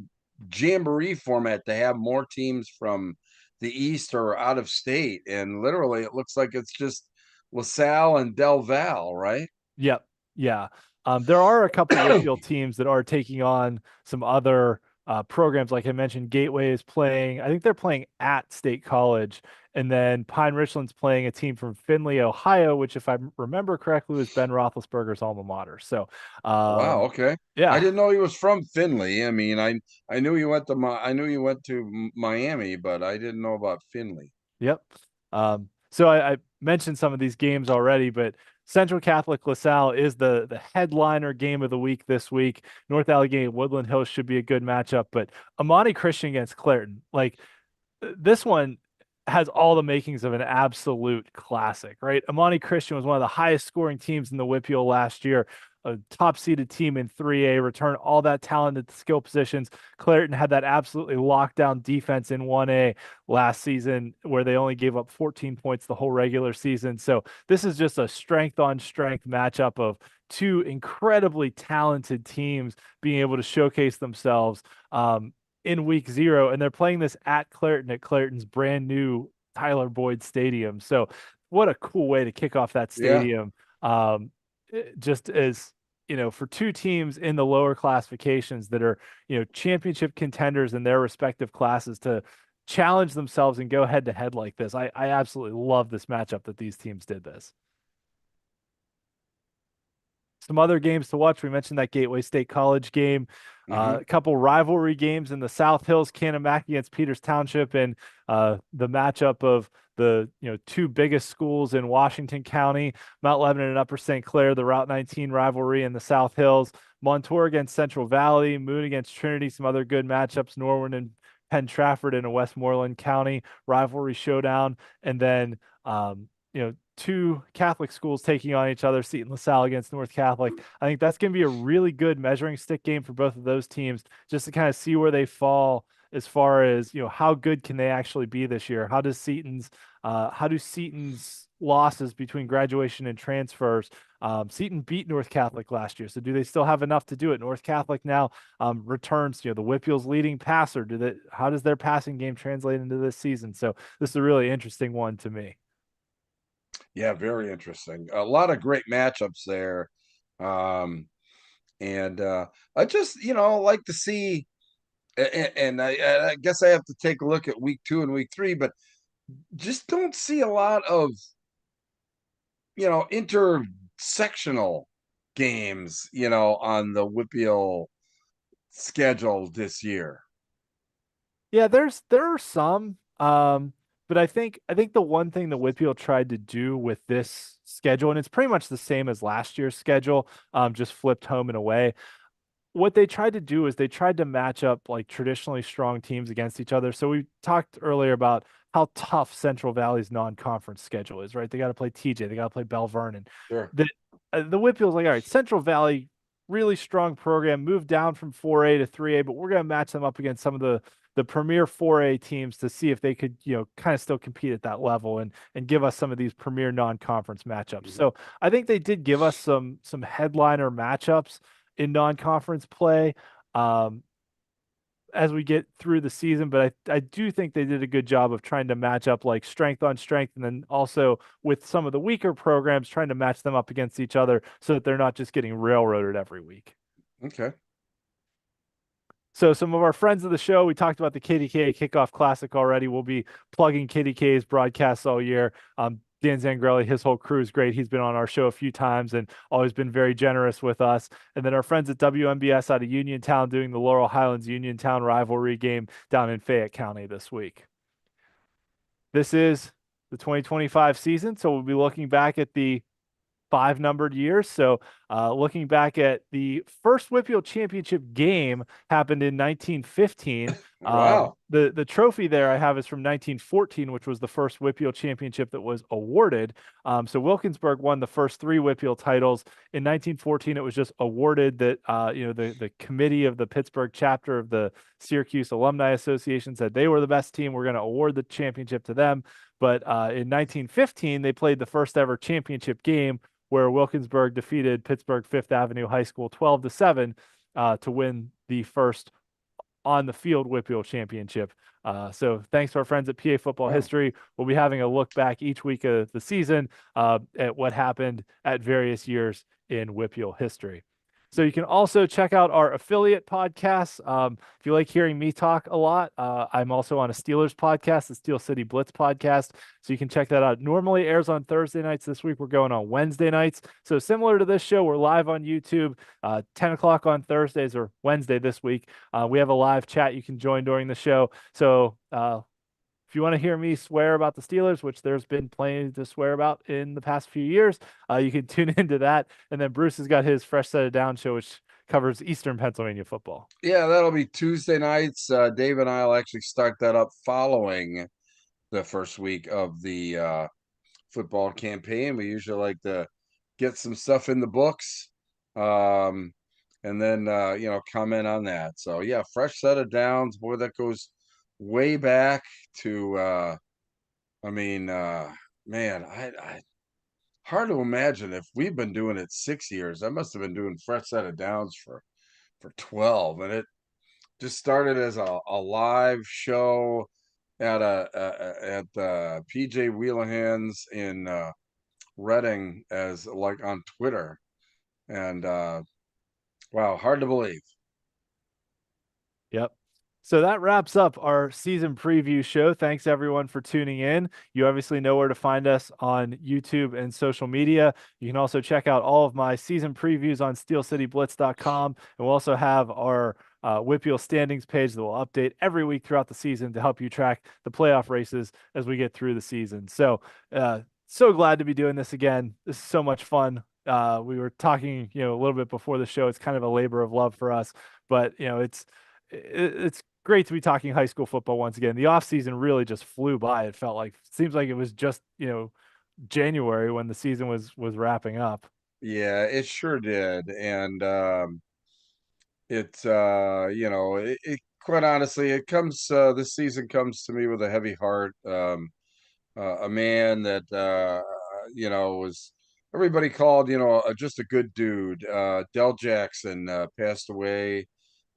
jamboree format to have more teams from the East or out of state. And literally, it looks like it's just LaSalle and Del Val, right? Yep. Yeah. There are a couple WPIAL teams that are taking on some other programs. Like I mentioned, Gateway is playing, I think they're playing at State College. And then Pine Richland's playing a team from Findlay, Ohio, which, if I remember correctly, was Ben Roethlisberger's alma mater. So, Wow, okay. I yeah. didn't know he was from Findlay. I mean, I knew he went to I knew he went to Miami, but I didn't know about Findlay. Yep. So I mentioned some of these games already, but Central Catholic LaSalle is the headliner game of the week this week. North Allegheny Woodland Hills should be a good matchup, but Amani Christian against Clairton, like this one has all the makings of an absolute classic, right? Amani Christian was one of the highest scoring teams in the WPIAL last year, a top seeded team in 3A, return all that talent at the skill positions. Clairton had that absolutely lockdown defense in 1A last season, where they only gave up 14 points the whole regular season. So this is just a strength on strength matchup of two incredibly talented teams being able to showcase themselves in week 0, and they're playing this at Clairton, at Clairton's brand new Tyler Boyd Stadium. So what a cool way to kick off that Yeah. stadium. Just as, for two teams in the lower classifications that are, championship contenders in their respective classes, to challenge themselves and go head to head like this. I absolutely love this matchup that these teams did this. Some other games to watch. We mentioned that Gateway State College game. A couple rivalry games in the South Hills, Kahnamack against Peters Township, and the matchup of the two biggest schools in Washington County, Mount Lebanon and Upper St. Clair, the Route 19 rivalry in the South Hills, Montour against Central Valley, Moon against Trinity, some other good matchups, Norwin and Penn Trafford in a Westmoreland County rivalry showdown, and then two Catholic schools taking on each other, Seton LaSalle against North Catholic. I think that's going to be a really good measuring stick game for both of those teams, just to kind of see where they fall as far as, how good can they actually be this year? How do Seton's losses between graduation and transfers? Seton beat North Catholic last year, so do they still have enough to do it? North Catholic now returns, the WPIAL's leading passer. How does their passing game translate into this season? So this is a really interesting one to me. Yeah, very interesting. A lot of great matchups there. And I just, like to see, and I guess I have to take a look at week 2 and week 3, but just don't see a lot of, intersectional games, on the WPIAL schedule this year. Yeah, there are some. But I think the one thing that WPIAL tried to do with this schedule, and it's pretty much the same as last year's schedule, just flipped home and away. What they tried to do is they tried to match up like traditionally strong teams against each other. So we talked earlier about how tough Central Valley's non-conference schedule is, right? They got to play TJ, they got to play Bell Vernon. Sure. The WPIAL's like, all right, Central Valley, really strong program, moved down from 4A to 3A, but we're going to match them up against some of the premier 4A teams to see if they could, kind of still compete at that level and give us some of these premier non-conference matchups. So I think they did give us some headliner matchups in non-conference play as we get through the season, but I do think they did a good job of trying to match up like strength on strength, and then also with some of the weaker programs trying to match them up against each other so that they're not just getting railroaded every week. Okay. So some of our friends of the show, we talked about the KDKA Kickoff Classic already. We'll be plugging KDKA's broadcasts all year. Dan Zangrelli, his whole crew is great. He's been on our show a few times and always been very generous with us. And then our friends at WMBS out of Uniontown doing the Laurel Highlands Uniontown rivalry game down in Fayette County this week. This is the 2025 season, so we'll be looking back at the 5 numbered years. So looking back at the first WPIAL championship game happened in 1915. Wow. The trophy there I have is from 1914, which was the first WPIAL championship that was awarded. So Wilkinsburg won the first 3 WPIAL titles. In 1914, it was just awarded that, the committee of the Pittsburgh chapter of the Syracuse Alumni Association said they were the best team. We're going to award the championship to them. But in 1915, they played the first ever championship game where Wilkinsburg defeated Pittsburgh Fifth Avenue High School 12-7 to win the first on the field WPIAL championship. So thanks to our friends at PA Football History. We'll be having a look back each week of the season at what happened at various years in WPIAL history. So you can also check out our affiliate podcasts. If you like hearing me talk a lot, I'm also on a Steelers podcast, the Steel City Blitz podcast. So you can check that out. Normally airs on Thursday nights. This week we're going on Wednesday nights. So similar to this show, we're live on YouTube, 10 o'clock on Thursdays, or Wednesday this week. We have a live chat you can join during the show. So if you want to hear me swear about the Steelers, which there's been plenty to swear about in the past few years, you can tune into that. And then Bruce has got his Fresh Set of Down show, which covers Eastern Pennsylvania football. Yeah, that'll be Tuesday nights. Dave and I will actually start that up following the first week of the football campaign. We usually like to get some stuff in the books, and then comment on that. So yeah, Fresh Set of Downs, boy, that goes way back to man, I hard to imagine if we've been doing it 6 years. I must have been doing Fresh Set of Downs for 12, and it just started as a live show at at PJ Wheelahan's in Reading, as like on Twitter, and wow, hard to believe. Yep. So that wraps up our season preview show. Thanks everyone for tuning in. You obviously know where to find us on YouTube and social media. You can also check out all of my season previews on steelcityblitz.com. And we'll also have our WPIAL standings page that will update every week throughout the season to help you track the playoff races as we get through the season. So, so glad to be doing this again. This is so much fun. We were talking, a little bit before the show. It's kind of a labor of love for us, but it's great to be talking high school football once again. The off season really just flew by. It felt like, seems like it was just, January when the season was wrapping up. Yeah, it sure did. And quite honestly, it comes this season comes to me with a heavy heart. A man that was, everybody called just a good dude. Del Jackson passed away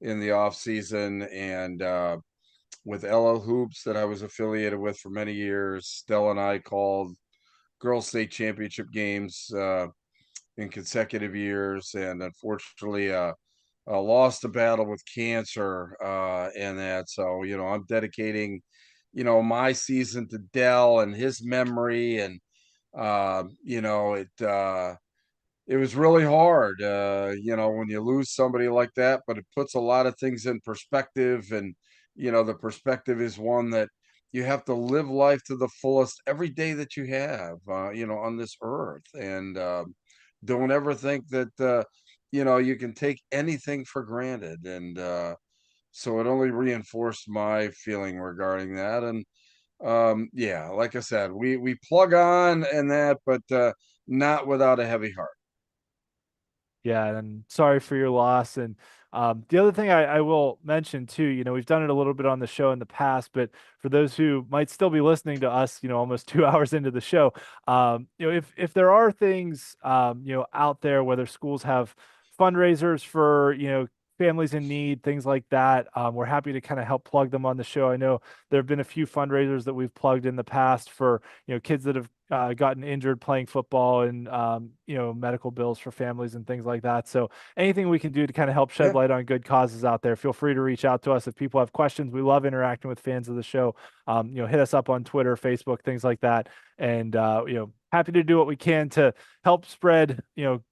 in the off season, and with LL Hoops that I was affiliated with for many years, Del and I called girls state championship games in consecutive years, and unfortunately lost a battle with cancer and that. So I'm dedicating my season to Del and his memory, and it was really hard when you lose somebody like that, but it puts a lot of things in perspective. And the perspective is one that you have to live life to the fullest every day that you have on this earth, and don't ever think that you can take anything for granted. And so it only reinforced my feeling regarding that. And yeah, like I said, we plug on and that, but not without a heavy heart. Yeah, and sorry for your loss. And the other thing I will mention too, we've done it a little bit on the show in the past, but for those who might still be listening to us, almost 2 hours into the show, if there are things, out there, whether schools have fundraisers for, families in need, things like that, we're happy to kind of help plug them on the show. I know there have been a few fundraisers that we've plugged in the past for, kids that have gotten injured playing football, and medical bills for families and things like that. So anything we can do to kind of help shed light on good causes out there, feel free to reach out to us. If people have questions, we love interacting with fans of the show. Hit us up on Twitter, Facebook, things like that. And happy to do what we can to help spread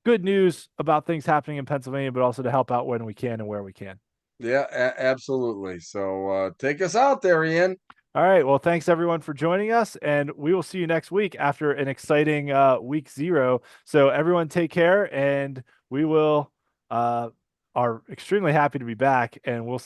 good news about things happening in Pennsylvania, but also to help out when we can and where we can. Yeah, absolutely. So take us out there, Ian. All right. Well, thanks everyone for joining us, and we will see you next week after an exciting week 0. So everyone take care, and we will are extremely happy to be back, and we'll